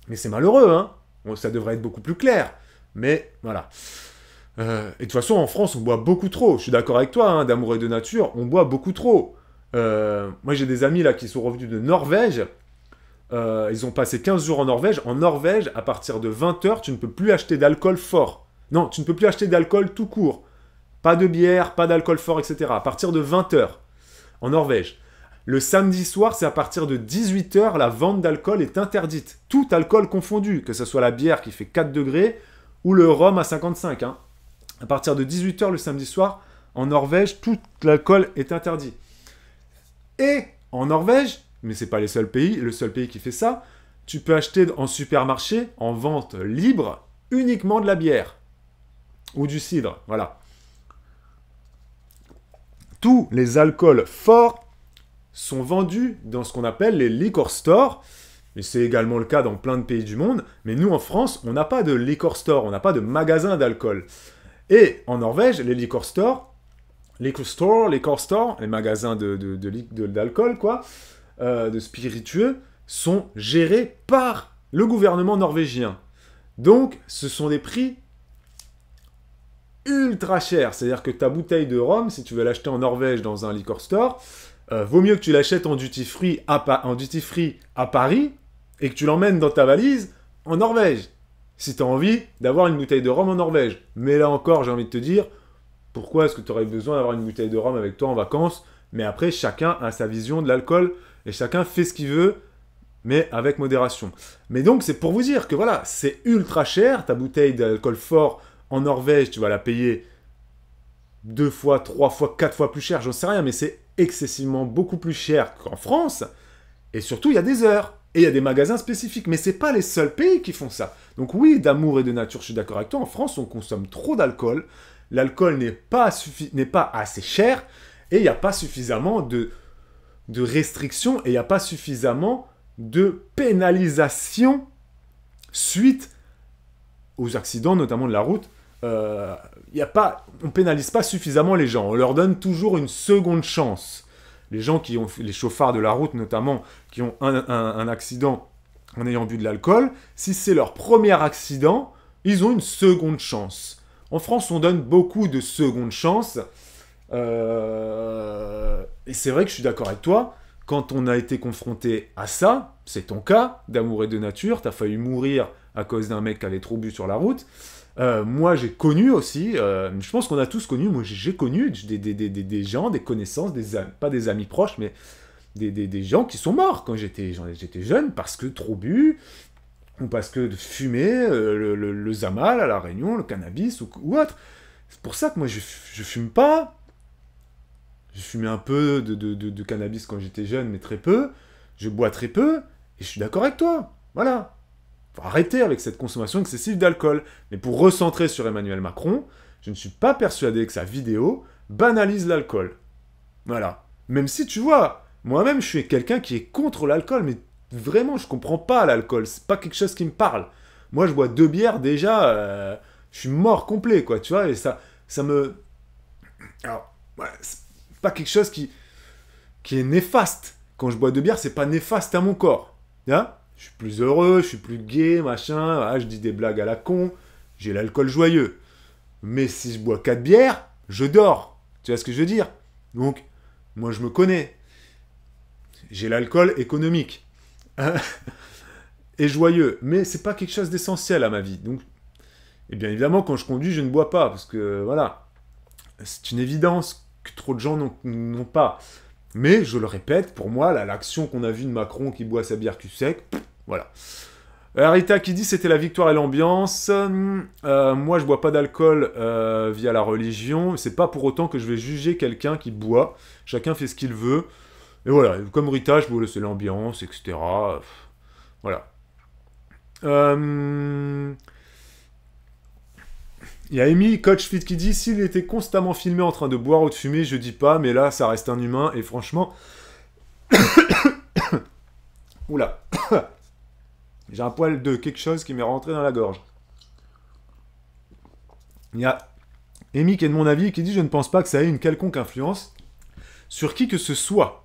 Speaker 1: Mais c'est malheureux, hein. Bon, ça devrait être beaucoup plus clair. Mais voilà. Et de toute façon, en France, on boit beaucoup trop. Je suis d'accord avec toi, hein, d'amour et de nature, on boit beaucoup trop. Moi, j'ai des amis là qui sont revenus de Norvège. Ils ont passé 15 jours en Norvège. En Norvège, à partir de 20h, tu ne peux plus acheter d'alcool fort. Non, tu ne peux plus acheter d'alcool tout court. Pas de bière, pas d'alcool fort, etc. À partir de 20h, en Norvège. Le samedi soir, c'est à partir de 18h, la vente d'alcool est interdite. Tout alcool confondu, que ce soit la bière qui fait 4 degrés ou le rhum à 55. Hein. À partir de 18h le samedi soir, en Norvège, tout l'alcool est interdit. Et en Norvège, mais c'est pas le seul pays qui fait ça, tu peux acheter en supermarché, en vente libre, uniquement de la bière. Ou du cidre, voilà. Tous les alcools forts sont vendus dans ce qu'on appelle les liquor stores, et c'est également le cas dans plein de pays du monde, mais nous en France, on n'a pas de liquor store, on n'a pas de magasin d'alcool. Et en Norvège, les liquor stores, les magasins d'alcool, quoi, de spiritueux, sont gérés par le gouvernement norvégien. Donc, ce sont des prix ultra chers. C'est-à-dire que ta bouteille de rhum, si tu veux l'acheter en Norvège dans un liquor store, vaut mieux que tu l'achètes en duty free à Paris et que tu l'emmènes dans ta valise en Norvège. Si tu as envie d'avoir une bouteille de rhum en Norvège. Mais là encore, j'ai envie de te dire, pourquoi est-ce que tu aurais besoin d'avoir une bouteille de rhum avec toi en vacances? Mais après, chacun a sa vision de l'alcool et chacun fait ce qu'il veut, mais avec modération. Mais donc, c'est pour vous dire que voilà, c'est ultra cher. Ta bouteille d'alcool fort en Norvège, tu vas la payer 2 fois, 3 fois, 4 fois plus cher, j'en sais rien, mais c'est excessivement beaucoup plus cher qu'en France. Et surtout, il y a des heures. Et il y a des magasins spécifiques. Mais ce n'est pas les seuls pays qui font ça. Donc oui, d'amour et de nature, je suis d'accord avec toi. En France, on consomme trop d'alcool. L'alcool n'est pas assez cher. Et il n'y a pas suffisamment de restrictions. Et il n'y a pas suffisamment de pénalisation suite aux accidents, notamment de la route. On pénalise pas suffisamment les gens. On leur donne toujours une seconde chance. Les gens qui ont, les chauffards de la route notamment, qui ont un accident en ayant bu de l'alcool, si c'est leur premier accident, ils ont une seconde chance. En France, on donne beaucoup de secondes chances. Et c'est vrai que je suis d'accord avec toi. Quand on a été confronté à ça, c'est ton cas, d'amour et de nature, t'as failli mourir à cause d'un mec qui avait trop bu sur la route. Moi, j'ai connu aussi, je pense qu'on a tous connu, moi j'ai connu des gens, des connaissances, pas des amis proches, mais des gens qui sont morts quand j'étais jeune parce que trop bu, ou parce que de fumer, le Zamal à La Réunion, le cannabis ou autre. C'est pour ça que moi je fume pas. Je fumais un peu de cannabis quand j'étais jeune, mais très peu. Je bois très peu, et je suis d'accord avec toi. Voilà. Faut arrêter avec cette consommation excessive d'alcool. Mais pour recentrer sur Emmanuel Macron, je ne suis pas persuadé que sa vidéo banalise l'alcool. Voilà. Même si, tu vois, moi-même, je suis quelqu'un qui est contre l'alcool, mais vraiment, je comprends pas l'alcool. C'est pas quelque chose qui me parle. Moi, je bois 2 bières, déjà, je suis mort complet, quoi, tu vois, et ça me... Alors, ouais, c'est pas quelque chose qui est néfaste. Quand je bois 2 bières, c'est pas néfaste à mon corps. Hein? Je suis plus heureux, je suis plus gai, machin, je dis des blagues à la con, j'ai l'alcool joyeux. Mais si je bois 4 bières, je dors. Tu vois ce que je veux dire? Donc, moi je me connais. J'ai l'alcool économique. Et joyeux. Mais c'est pas quelque chose d'essentiel à ma vie. Donc, et bien évidemment, quand je conduis, je ne bois pas. Parce que, voilà, c'est une évidence que trop de gens n'ont pas. Mais, je le répète, pour moi, l'action qu'on a vue de Macron qui boit sa bière cul sec, voilà. Rita qui dit c'était la victoire et l'ambiance. Moi, je bois pas d'alcool via la religion. C'est pas pour autant que je vais juger quelqu'un qui boit. Chacun fait ce qu'il veut. Et voilà, comme Rita, je vous laisse l'ambiance, etc. Voilà. Il y a Amy, Coach Fit, qui dit s'il était constamment filmé en train de boire ou de fumer, je dis pas, mais là, ça reste un humain. Et franchement, Oula. J'ai un poil de quelque chose qui m'est rentré dans la gorge. Il y a Amy qui est de mon avis et qui dit « Je ne pense pas que ça ait une quelconque influence sur qui que ce soit. »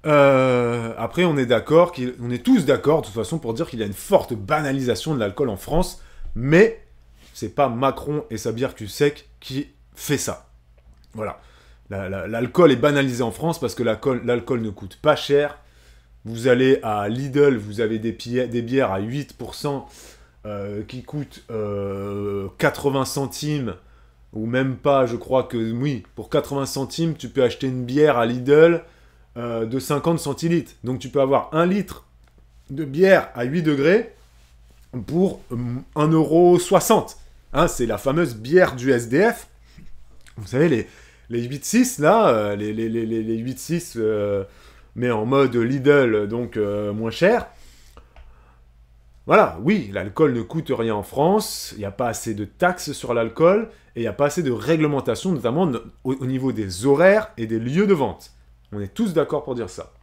Speaker 1: Après, on est d'accord, on est tous d'accord de toute façon pour dire qu'il y a une forte banalisation de l'alcool en France, mais c'est pas Macron et sa bière cul sec qui fait ça. Voilà. L'alcool est banalisé en France parce que l'alcool ne coûte pas cher. Vous allez à Lidl, vous avez des bières à 8% qui coûtent 80 centimes, ou même pas, je crois que, oui, pour 80 centimes, tu peux acheter une bière à Lidl de 50 centilitres. Donc tu peux avoir 1 litre de bière à 8 degrés pour 1,60 €. Hein, c'est la fameuse bière du SDF. Vous savez, les 8,6 là, les 8,6, mais en mode Lidl, donc moins cher. Voilà, oui, l'alcool ne coûte rien en France, il n'y a pas assez de taxes sur l'alcool, et il n'y a pas assez de réglementation, notamment au niveau des horaires et des lieux de vente. On est tous d'accord pour dire ça.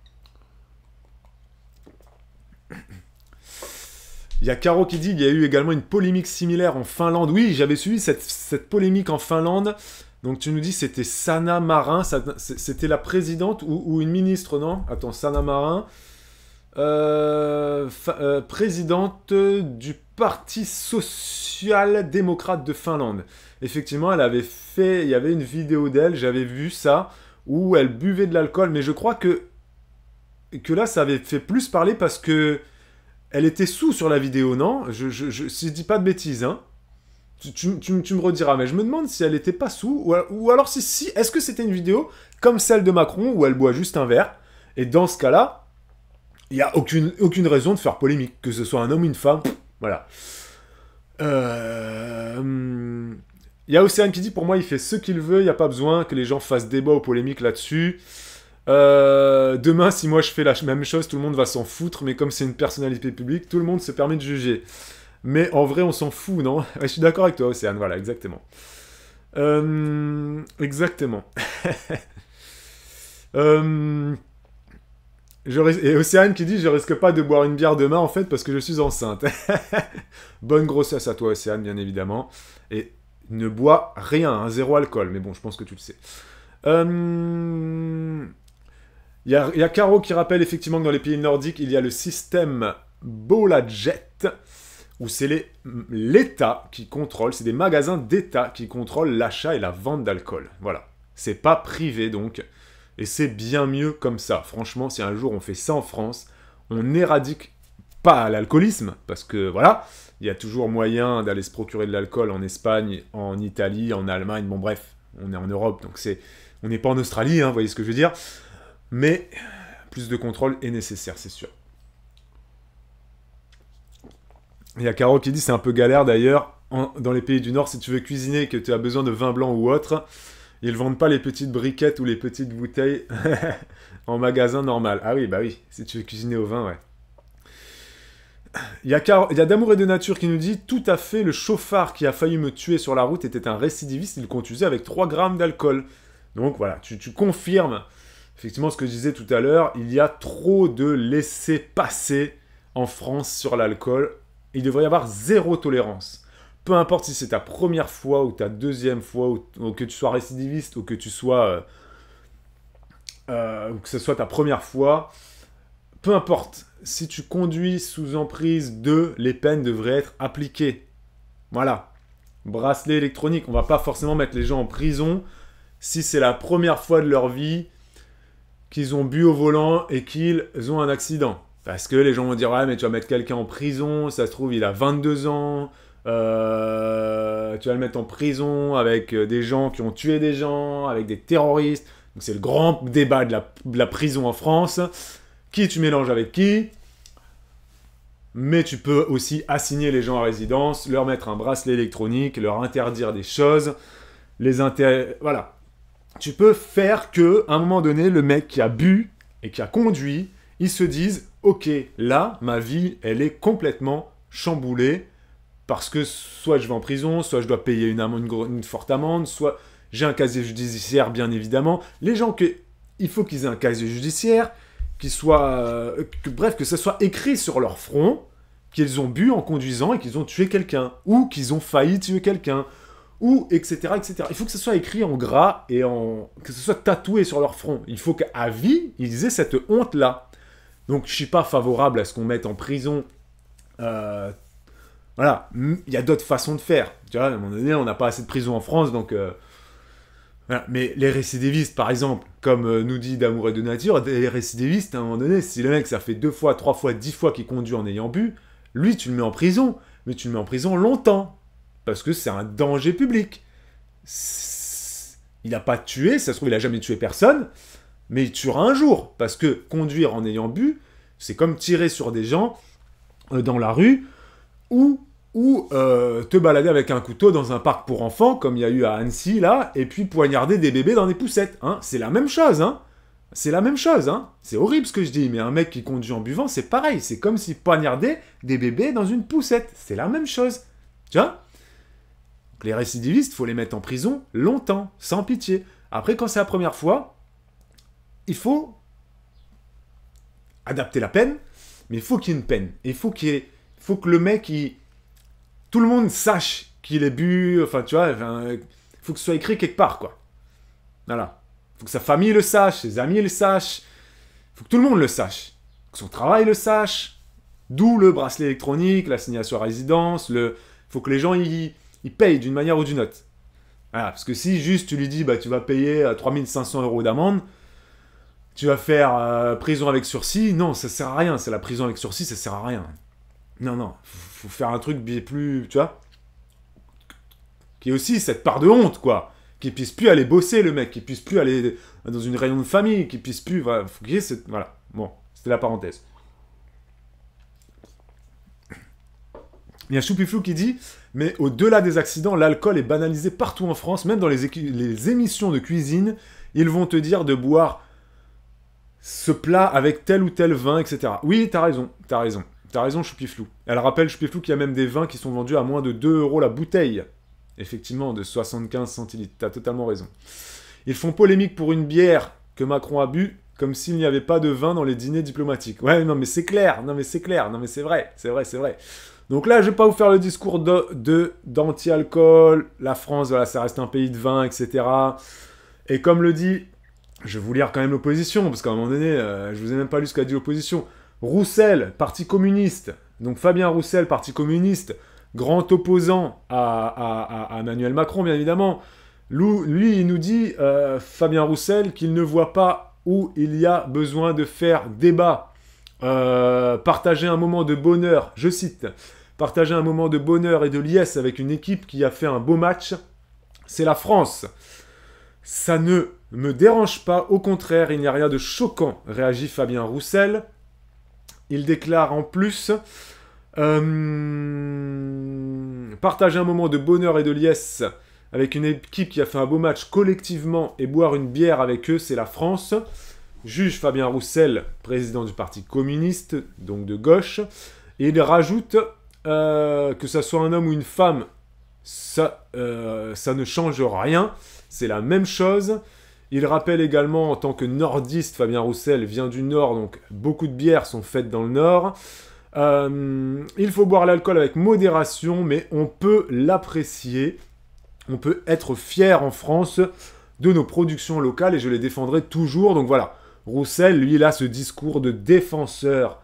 Speaker 1: Il y a Caro qui dit qu'il y a eu également une polémique similaire en Finlande. Oui, j'avais suivi cette polémique en Finlande. Donc tu nous dis c'était Sanna Marin, c'était la présidente ou une ministre, non? Attends, Sanna Marin, présidente du Parti social-démocrate de Finlande. Effectivement, il y avait une vidéo d'elle, j'avais vu ça, où elle buvait de l'alcool, mais je crois que là, ça avait fait plus parler parce que elle était sous sur la vidéo, non? Si je dis pas de bêtises, hein. Tu me rediras, mais je me demande si elle était pas sous, ou alors si est-ce que c'était une vidéo comme celle de Macron, où elle boit juste un verre, et dans ce cas-là, il n'y a aucune raison de faire polémique, que ce soit un homme ou une femme, voilà. Il y a Océane qui dit, pour moi, il fait ce qu'il veut, il n'y a pas besoin que les gens fassent débat ou polémique là-dessus. Demain, si moi je fais la même chose, tout le monde va s'en foutre, mais comme c'est une personnalité publique, tout le monde se permet de juger. Mais en vrai, on s'en fout, non? Je suis d'accord avec toi, Océane, voilà, exactement. Exactement. Et Océane qui dit « Je risque pas de boire une bière demain, en fait, parce que je suis enceinte. » Bonne grossesse à toi, Océane, bien évidemment. Et ne bois rien, hein, 0 alcool. Mais bon, je pense que tu le sais. Il y a Caro qui rappelle effectivement que dans les pays nordiques, il y a le système Bolaget, où c'est l'État qui contrôle, c'est des magasins d'État qui contrôlent l'achat et la vente d'alcool. Voilà. C'est pas privé, donc. Et c'est bien mieux comme ça. Franchement, si un jour on fait ça en France, on n'éradique pas l'alcoolisme, parce que, voilà, il y a toujours moyen d'aller se procurer de l'alcool en Espagne, en Italie, en Allemagne, bon bref, on est en Europe, donc on n'est pas en Australie, hein, vous voyez ce que je veux dire. Mais plus de contrôle est nécessaire, c'est sûr. Il y a Caro qui dit c'est un peu galère d'ailleurs, dans les pays du Nord, si tu veux cuisiner et que tu as besoin de vin blanc ou autre, ils vendent pas les petites briquettes ou les petites bouteilles en magasin normal. Ah oui, bah oui, si tu veux cuisiner au vin, ouais. Il y a D'Amour et de Nature qui nous dit « Tout à fait, le chauffard qui a failli me tuer sur la route était un récidiviste, il conduisait avec 3 grammes d'alcool. » Donc voilà, tu confirmes effectivement ce que je disais tout à l'heure, il y a trop de laisser-passer en France sur l'alcool. Il devrait y avoir 0 tolérance. Peu importe si c'est ta première fois ou ta deuxième fois, ou que tu sois récidiviste, ou que tu sois... que ce soit ta première fois, peu importe. Si tu conduis sous emprise les peines devraient être appliquées. Voilà. Bracelet électronique. On va pas forcément mettre les gens en prison si c'est la première fois de leur vie qu'ils ont bu au volant et qu'ils ont un accident. Parce que les gens vont dire « Ouais, mais tu vas mettre quelqu'un en prison, ça se trouve, il a 22 ans, tu vas le mettre en prison avec des gens qui ont tué des gens, avec des terroristes. » Donc c'est le grand débat de la prison en France. Qui tu mélanges avec qui? Mais tu peux aussi assigner les gens à résidence, leur mettre un bracelet électronique, leur interdire des choses, voilà. Tu peux faire que, à un moment donné, le mec qui a bu et qui a conduit, il se dise « Ok, là, ma vie, elle est complètement chamboulée parce que soit je vais en prison, soit je dois payer une forte amende, soit j'ai un casier judiciaire, bien évidemment. » Les gens il faut qu'ils aient un casier judiciaire, bref, que ce soit écrit sur leur front qu'ils ont bu en conduisant et qu'ils ont tué quelqu'un, ou qu'ils ont failli tuer quelqu'un, ou etc., etc. Il faut que ce soit écrit en gras et que ce soit tatoué sur leur front. Il faut qu'à vie, ils aient cette honte-là. Donc, je suis pas favorable à ce qu'on mette en prison. Voilà, il y a d'autres façons de faire. Tu vois, à un moment donné, on n'a pas assez de prison en France, donc... Voilà. Mais les récidivistes, par exemple, comme nous dit D'Amour et de Nature, les récidivistes, à un moment donné, si le mec, ça fait 2 fois, 3 fois, 10 fois qu'il conduit en ayant bu, lui, tu le mets en prison. Mais tu le mets en prison longtemps. Parce que c'est un danger public. Il n'a pas tué, ça se trouve, il n'a jamais tué personne, mais il tuera un jour. Parce que conduire en ayant bu, c'est comme tirer sur des gens dans la rue, ou te balader avec un couteau dans un parc pour enfants, comme il y a eu à Annecy, là, et puis poignarder des bébés dans des poussettes. Hein. C'est la même chose, hein. C'est la même chose, hein. C'est horrible ce que je dis, mais un mec qui conduit en buvant, c'est pareil. C'est comme s'il poignardait des bébés dans une poussette. C'est la même chose. Tu vois ? Donc, les récidivistes, il faut les mettre en prison longtemps, sans pitié. Après, quand c'est la première fois, il faut adapter la peine, mais il faut qu'il y ait une peine. Il faut que le mec, tout le monde sache qu'il est bu, enfin, tu vois, il faut que ce soit écrit quelque part, quoi. Voilà. Il faut que sa famille le sache, ses amis le sachent, il faut que tout le monde le sache, que son travail le sache, d'où le bracelet électronique, l'assignation à résidence, il faut que les gens, ils payent d'une manière ou d'une autre. Voilà, parce que si juste tu lui dis, bah, tu vas payer 3500 € d'amende, tu vas faire prison avec sursis, non, ça sert à rien, c'est la prison avec sursis, ça sert à rien. Non, faut faire un truc bien plus, tu vois, qui est aussi cette part de honte, quoi. Qui puisse plus aller bosser, le mec, qui puisse plus aller dans une réunion de famille, qui puisse plus, voilà, faut qu'il y ait cette... Voilà, bon, c'était la parenthèse. Il y a Choupiflou qui dit, mais au-delà des accidents, l'alcool est banalisé partout en France, même dans les émissions de cuisine, ils vont te dire de boire ce plat avec tel ou tel vin, etc. Oui, t'as raison, Choupiflou. Elle rappelle, Choupiflou, qu'il y a même des vins qui sont vendus à moins de 2 € la bouteille. Effectivement, de 75 centilitres. T'as totalement raison. Ils font polémique pour une bière que Macron a bu, comme s'il n'y avait pas de vin dans les dîners diplomatiques. Ouais, non, mais c'est clair. Non, mais c'est vrai. Donc là, je vais pas vous faire le discours d'anti-alcool. La France, voilà, ça reste un pays de vin, etc. Et comme le dit... Je vais vous lire quand même l'opposition, parce qu'à un moment donné, je vous ai même pas lu ce qu'a dit l'opposition. Roussel, Parti communiste. Donc Fabien Roussel, Parti communiste, grand opposant à Emmanuel Macron, bien évidemment. Lui, il nous dit, Fabien Roussel, qu'il ne voit pas où il y a besoin de faire débat. Partager un moment de bonheur, je cite, partager un moment de bonheur et de liesse avec une équipe qui a fait un beau match, c'est la France. Ça ne me dérange pas, au contraire, il n'y a rien de choquant, réagit Fabien Roussel. Il déclare en plus, partager un moment de bonheur et de liesse avec une équipe qui a fait un beau match collectivement et boire une bière avec eux, c'est la France. Juge Fabien Roussel, président du Parti communiste, donc de gauche. Et il rajoute que ça soit un homme ou une femme, ça ne change rien. C'est la même chose. Il rappelle également, en tant que nordiste, Fabien Roussel vient du Nord, donc beaucoup de bières sont faites dans le Nord. Il faut boire l'alcool avec modération, mais on peut l'apprécier. On peut être fier en France de nos productions locales, et je les défendrai toujours. Donc voilà, Roussel, lui, il a ce discours de défenseur,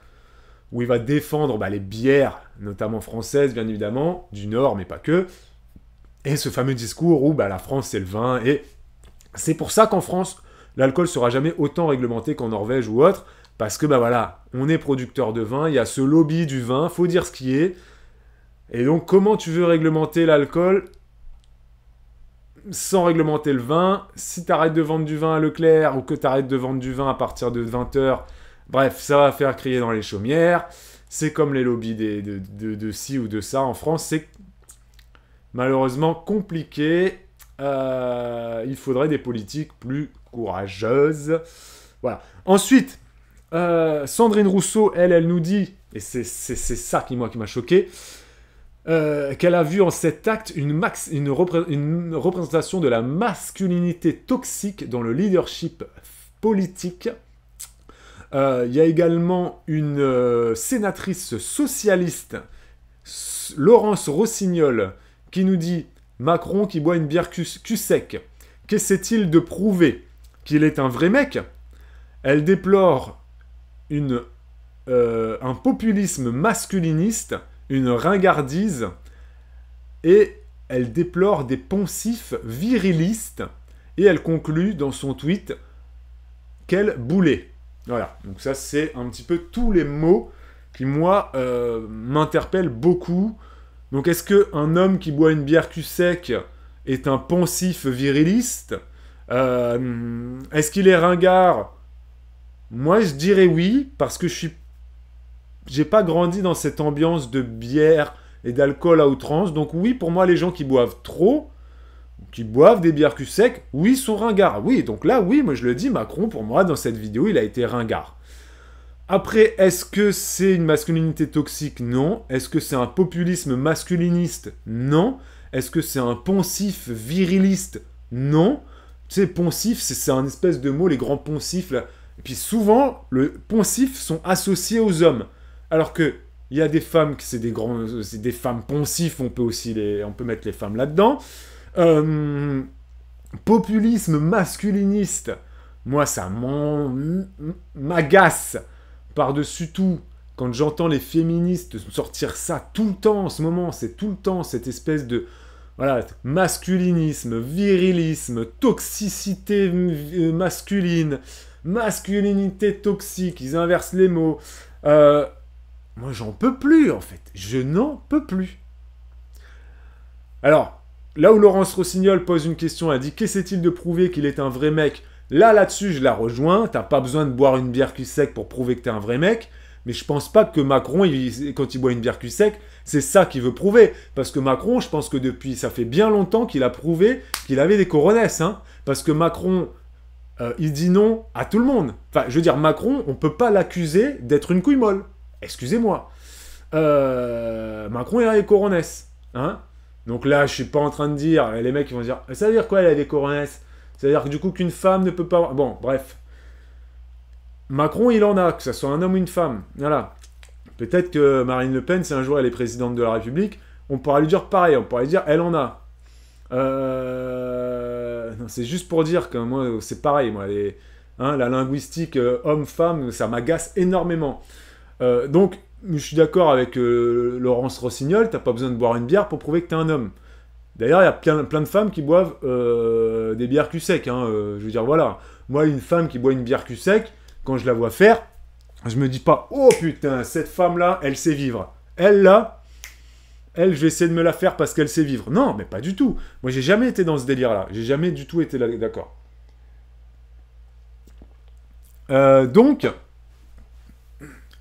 Speaker 1: où il va défendre les bières, notamment françaises, bien évidemment, du Nord, mais pas que. Et ce fameux discours où la France, c'est le vin. Et c'est pour ça qu'en France, l'alcool sera jamais autant réglementé qu'en Norvège ou autre. Parce que, voilà, on est producteur de vin, il y a ce lobby du vin, faut dire ce qui est. Et donc, comment tu veux réglementer l'alcool sans réglementer le vin? Si tu arrêtes de vendre du vin à Leclerc ou que tu arrêtes de vendre du vin à partir de 20h, bref, ça va faire crier dans les chaumières. C'est comme les lobbies de ci ou de ça. En France, c'est malheureusement compliqué. Il faudrait des politiques plus courageuses. Voilà. Ensuite, Sandrine Rousseau, elle nous dit, et c'est ça qui m'a choqué, qu'elle a vu en cet acte une représentation de la masculinité toxique dans le leadership politique. Il y a également une sénatrice socialiste, Laurence Rossignol, qui nous dit « Macron qui boit une bière cul sec. Qu'essaie-t-il de prouver? Qu'il est un vrai mec ?» Elle déplore un populisme masculiniste, une ringardise, et elle déplore des poncifs virilistes, et elle conclut dans son tweet « Quel boulet !» Voilà, donc ça c'est un petit peu tous les mots qui, moi, m'interpellent beaucoup. Donc est-ce qu'un homme qui boit une bière cul sec est un poncif viriliste? Est-ce qu'il est ringard? Moi je dirais oui, parce que j'ai pas grandi dans cette ambiance de bière et d'alcool à outrance. Donc oui, pour moi, les gens qui boivent trop, qui boivent des bières cul sec, oui, sont ringards. Oui, donc là, oui, moi je le dis, Macron, pour moi, dans cette vidéo, il a été ringard. Après, est-ce que c'est une masculinité toxique? Non. Est-ce que c'est un populisme masculiniste? Non. Est-ce que c'est un poncif viriliste? Non. Tu sais, poncif, c'est un espèce de mot, les grands poncifs, là. Et puis souvent, le poncif sont associés aux hommes. Alors que il y a des femmes qui c'est des femmes poncifs, on peut mettre les femmes là-dedans. Populisme masculiniste, moi ça m'agace par-dessus tout quand j'entends les féministes sortir ça tout le temps en ce moment. C'est tout le temps cette espèce de masculinisme, virilisme, toxicité masculine, masculinité toxique, ils inversent les mots. Moi, j'en peux plus, en fait. Je n'en peux plus. Alors, là où Laurence Rossignol pose une question, elle dit « Qu'essaie-t-il de prouver qu'il est un vrai mec ?» Là-dessus, je la rejoins. T'as pas besoin de boire une bière cul sec pour prouver que t'es un vrai mec. Mais je pense pas que Macron, quand il boit une bière cul sec, c'est ça qu'il veut prouver. Parce que Macron, je pense que depuis, ça fait bien longtemps qu'il a prouvé qu'il avait des coronesses. Hein. Parce que Macron, il dit non à tout le monde. Enfin, je veux dire, Macron, on peut pas l'accuser d'être une couille molle. Excusez-moi. Macron, il a des coronesses. Hein. Donc là, je suis pas en train de dire, les mecs ils vont dire, ça veut dire quoi, il a des coronesses? C'est-à-dire que du coup, qu'une femme ne peut pas avoir... Bon, bref. Macron, il en a, que ce soit un homme ou une femme. Voilà. Peut-être que Marine Le Pen, si un jour elle est présidente de la République, on pourra lui dire pareil, on pourra lui dire, elle en a. Non, c'est juste pour dire que moi, c'est pareil, moi, la linguistique homme-femme, ça m'agace énormément. Donc, je suis d'accord avec Laurence Rossignol, t'as pas besoin de boire une bière pour prouver que t'es un homme. D'ailleurs, il y a plein de femmes qui boivent des bières cul sec. Hein, je veux dire, voilà. Moi, une femme qui boit une bière cul sec, quand je la vois faire, je me dis pas, oh putain, cette femme-là, elle sait vivre. Elle, là, je vais essayer de me la faire parce qu'elle sait vivre. Non, mais pas du tout. Moi, j'ai jamais été dans ce délire-là. J'ai jamais du tout été là, d'accord. Donc...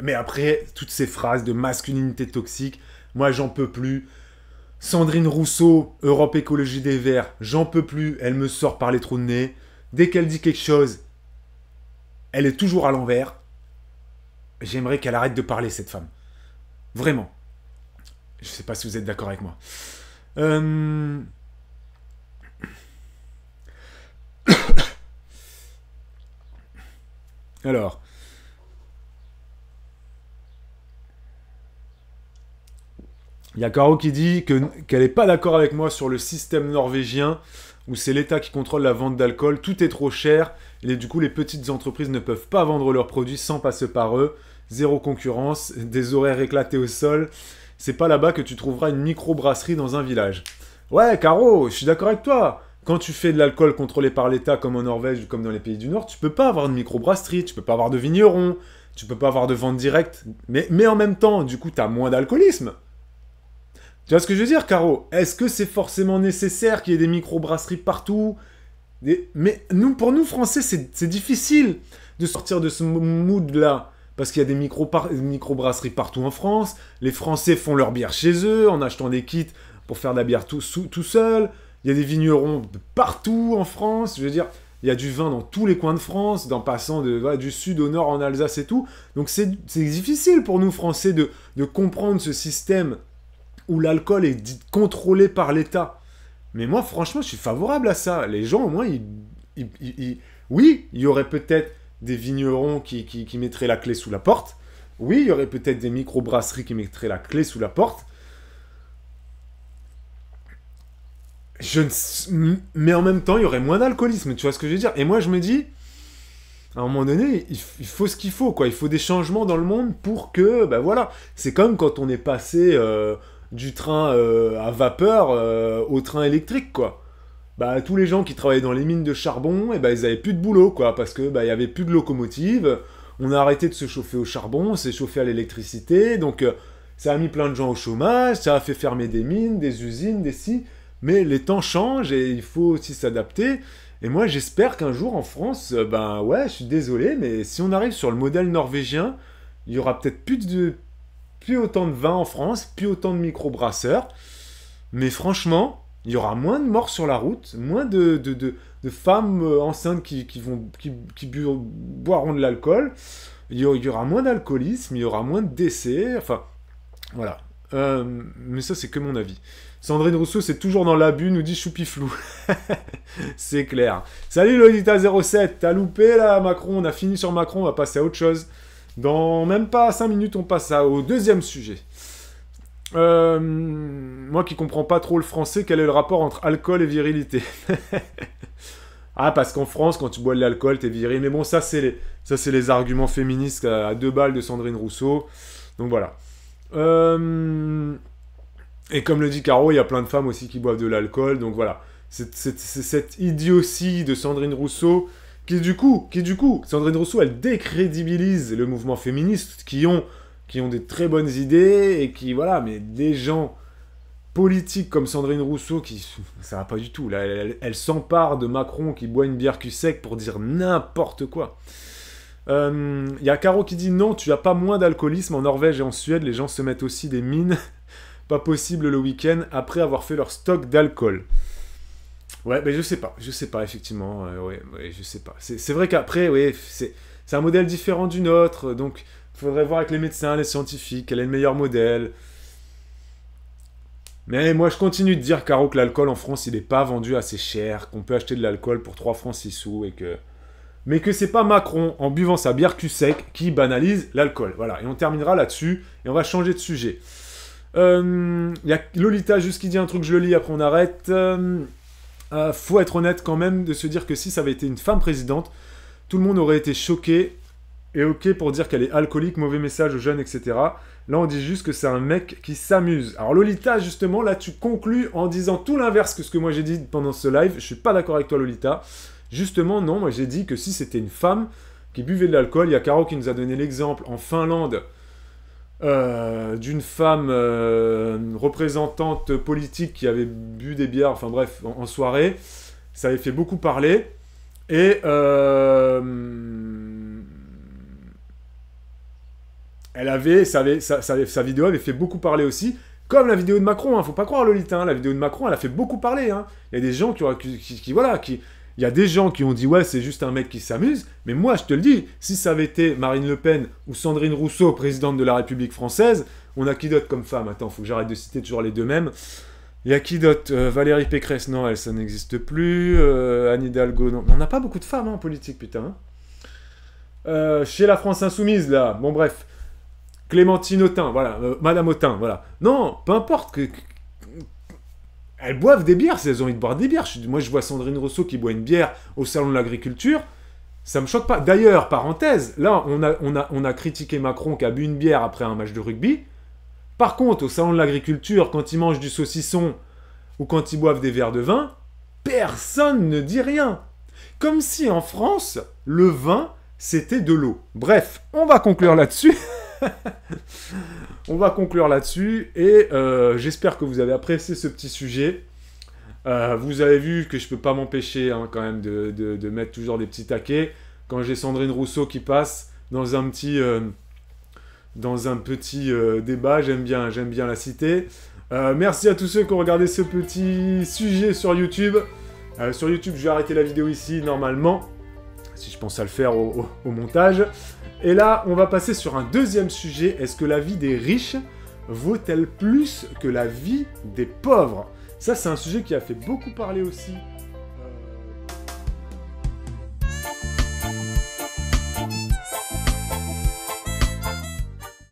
Speaker 1: Mais après, toutes ces phrases de masculinité toxique, moi, j'en peux plus. Sandrine Rousseau, Europe Écologie des Verts, j'en peux plus. Elle me sort par les trous de nez. Dès qu'elle dit quelque chose, elle est toujours à l'envers. J'aimerais qu'elle arrête de parler, cette femme. Vraiment. Je sais pas si vous êtes d'accord avec moi. Alors... Il y a Caro qui dit qu'elle n'est pas d'accord avec moi sur le système norvégien où c'est l'État qui contrôle la vente d'alcool, tout est trop cher, et du coup les petites entreprises ne peuvent pas vendre leurs produits sans passer par eux, zéro concurrence, des horaires éclatés au sol, c'est pas là-bas que tu trouveras une micro-brasserie dans un village. Ouais Caro, je suis d'accord avec toi, quand tu fais de l'alcool contrôlé par l'État comme en Norvège ou comme dans les pays du Nord, tu peux pas avoir de micro-brasserie, tu peux pas avoir de vigneron, tu peux pas avoir de vente directe, mais en même temps, du coup t'as moins d'alcoolisme. Tu vois ce que je veux dire, Caro? Est-ce que c'est forcément nécessaire qu'il y ait des micro-brasseries partout? Mais pour nous, Français, c'est difficile de sortir de ce mood-là. Parce qu'il y a des micro-brasseries partout en France. Les Français font leur bière chez eux, en achetant des kits pour faire de la bière tout seul. Il y a des vignerons partout en France. Je veux dire, il y a du vin dans tous les coins de France, passant du sud au nord, en Alsace et tout. Donc c'est difficile pour nous, Français, de comprendre ce système où l'alcool est dit contrôlé par l'État. Mais moi, franchement, je suis favorable à ça. Les gens, au moins, oui, il y aurait peut-être des vignerons qui mettraient la clé sous la porte. Oui, il y aurait peut-être des microbrasseries qui mettraient la clé sous la porte. Mais en même temps, il y aurait moins d'alcoolisme, tu vois ce que je veux dire? Et moi, je me dis, à un moment donné, il faut ce qu'il faut, quoi. Il faut des changements dans le monde pour que, ben voilà. C'est comme quand on est passé du train à vapeur au train électrique, quoi. Bah, tous les gens qui travaillaient dans les mines de charbon, et ben, ils avaient plus de boulot, quoi, parce que bah, il y avait plus de locomotives. On a arrêté de se chauffer au charbon, on s'est chauffé à l'électricité, donc ça a mis plein de gens au chômage, ça a fait fermer des mines, des usines, des si. Mais les temps changent et il faut aussi s'adapter. Et moi, j'espère qu'un jour en France, ben ouais, je suis désolé, mais si on arrive sur le modèle norvégien, il y aura peut-être plus autant de vin en France, plus autant de microbrasseurs. Mais franchement, il y aura moins de morts sur la route, moins de femmes enceintes qui boiront de l'alcool. Il y aura moins d'alcoolisme, il y aura moins de décès. Enfin, voilà. Mais ça, c'est que mon avis. Sandrine Rousseau, c'est toujours dans l'abus, nous dit Choupiflou. C'est clair. Salut Lolita07, t'as loupé là Macron, on a fini sur Macron, on va passer à autre chose. Dans même pas 5 minutes, on passe au deuxième sujet. Moi qui comprends pas trop le français, quel est le rapport entre alcool et virilité? Ah, parce qu'en France, quand tu bois de l'alcool, t'es viril. Mais bon, ça c'est les arguments féministes à 2 balles de Sandrine Rousseau. Donc voilà. Et comme le dit Caro, il y a plein de femmes aussi qui boivent de l'alcool, donc voilà. C'est cette idiotie de Sandrine Rousseau qui du coup, Sandrine Rousseau, elle décrédibilise le mouvement féministe qui ont des très bonnes idées et qui, voilà, mais des gens politiques comme Sandrine Rousseau, ça va pas du tout. Là, elle s'empare de Macron qui boit une bière cul sec pour dire n'importe quoi. Il y a Caro qui dit non, tu as pas moins d'alcoolisme en Norvège et en Suède, les gens se mettent aussi des mines. Pas possible le week-end après avoir fait leur stock d'alcool. Ouais, mais je sais pas, effectivement, ouais, je sais pas. C'est vrai qu'après, ouais, c'est un modèle différent du nôtre, donc il faudrait voir avec les médecins, les scientifiques, quel est le meilleur modèle. Mais moi, je continue de dire, Caro, que l'alcool en France, il n'est pas vendu assez cher, qu'on peut acheter de l'alcool pour 3 francs 6 sous, mais que c'est pas Macron, en buvant sa bière cul sec, qui banalise l'alcool. Voilà, et on terminera là-dessus, et on va changer de sujet. Il y a Lolita juste qui dit un truc, je le lis, après on arrête. Faut être honnête quand même de se dire que si ça avait été une femme présidente, tout le monde aurait été choqué et ok pour dire qu'elle est alcoolique, mauvais message aux jeunes, etc. Là on dit juste que c'est un mec qui s'amuse. Alors Lolita, justement, là tu conclus en disant tout l'inverse que ce que moi j'ai dit pendant ce live. Je suis pas d'accord avec toi Lolita. Justement non, moi j'ai dit que si c'était une femme qui buvait de l'alcool, il y a Caro qui nous a donné l'exemple en Finlande d'une femme représentante politique qui avait bu des bières, enfin bref, en soirée. Ça avait fait beaucoup parler. Et sa vidéo avait fait beaucoup parler aussi. Comme la vidéo de Macron, hein, faut pas croire Lolita, hein, la vidéo de Macron, elle a fait beaucoup parler. Hein. Il y a des gens il y a des gens qui ont dit ouais c'est juste un mec qui s'amuse, mais moi je te le dis, si ça avait été Marine Le Pen ou Sandrine Rousseau, présidente de la République française, on a qui d'autre comme femme? Attends, faut que j'arrête de citer toujours les deux mêmes. Il y a qui d'autre? Valérie Pécresse, non, elle ça n'existe plus. Anne Hidalgo, non. On n'a pas beaucoup de femmes hein, en politique, putain. Chez la France Insoumise, là, bon bref. Clémentine Autain, voilà, Madame Autain, voilà. Non, peu importe elles boivent des bières, si elles ont envie de boire des bières. Moi, je vois Sandrine Rousseau qui boit une bière au Salon de l'Agriculture. Ça me choque pas. D'ailleurs, parenthèse, là, on a critiqué Macron qui a bu une bière après un match de rugby. Par contre, au Salon de l'Agriculture, quand ils mangent du saucisson ou quand ils boivent des verres de vin, personne ne dit rien. Comme si, en France, le vin, c'était de l'eau. Bref, on va conclure là-dessus. On va conclure là-dessus et j'espère que vous avez apprécié ce petit sujet. Vous avez vu que je peux pas m'empêcher hein, quand même de mettre toujours des petits taquets. Quand j'ai Sandrine Rousseau qui passe dans un petit débat, j'aime bien la citer. Merci à tous ceux qui ont regardé ce petit sujet sur YouTube. Sur YouTube, je vais arrêter la vidéo ici normalement, si je pense à le faire au montage. Et là, on va passer sur un deuxième sujet. Est-ce que la vie des riches vaut-elle plus que la vie des pauvres? Ça, c'est un sujet qui a fait beaucoup parler aussi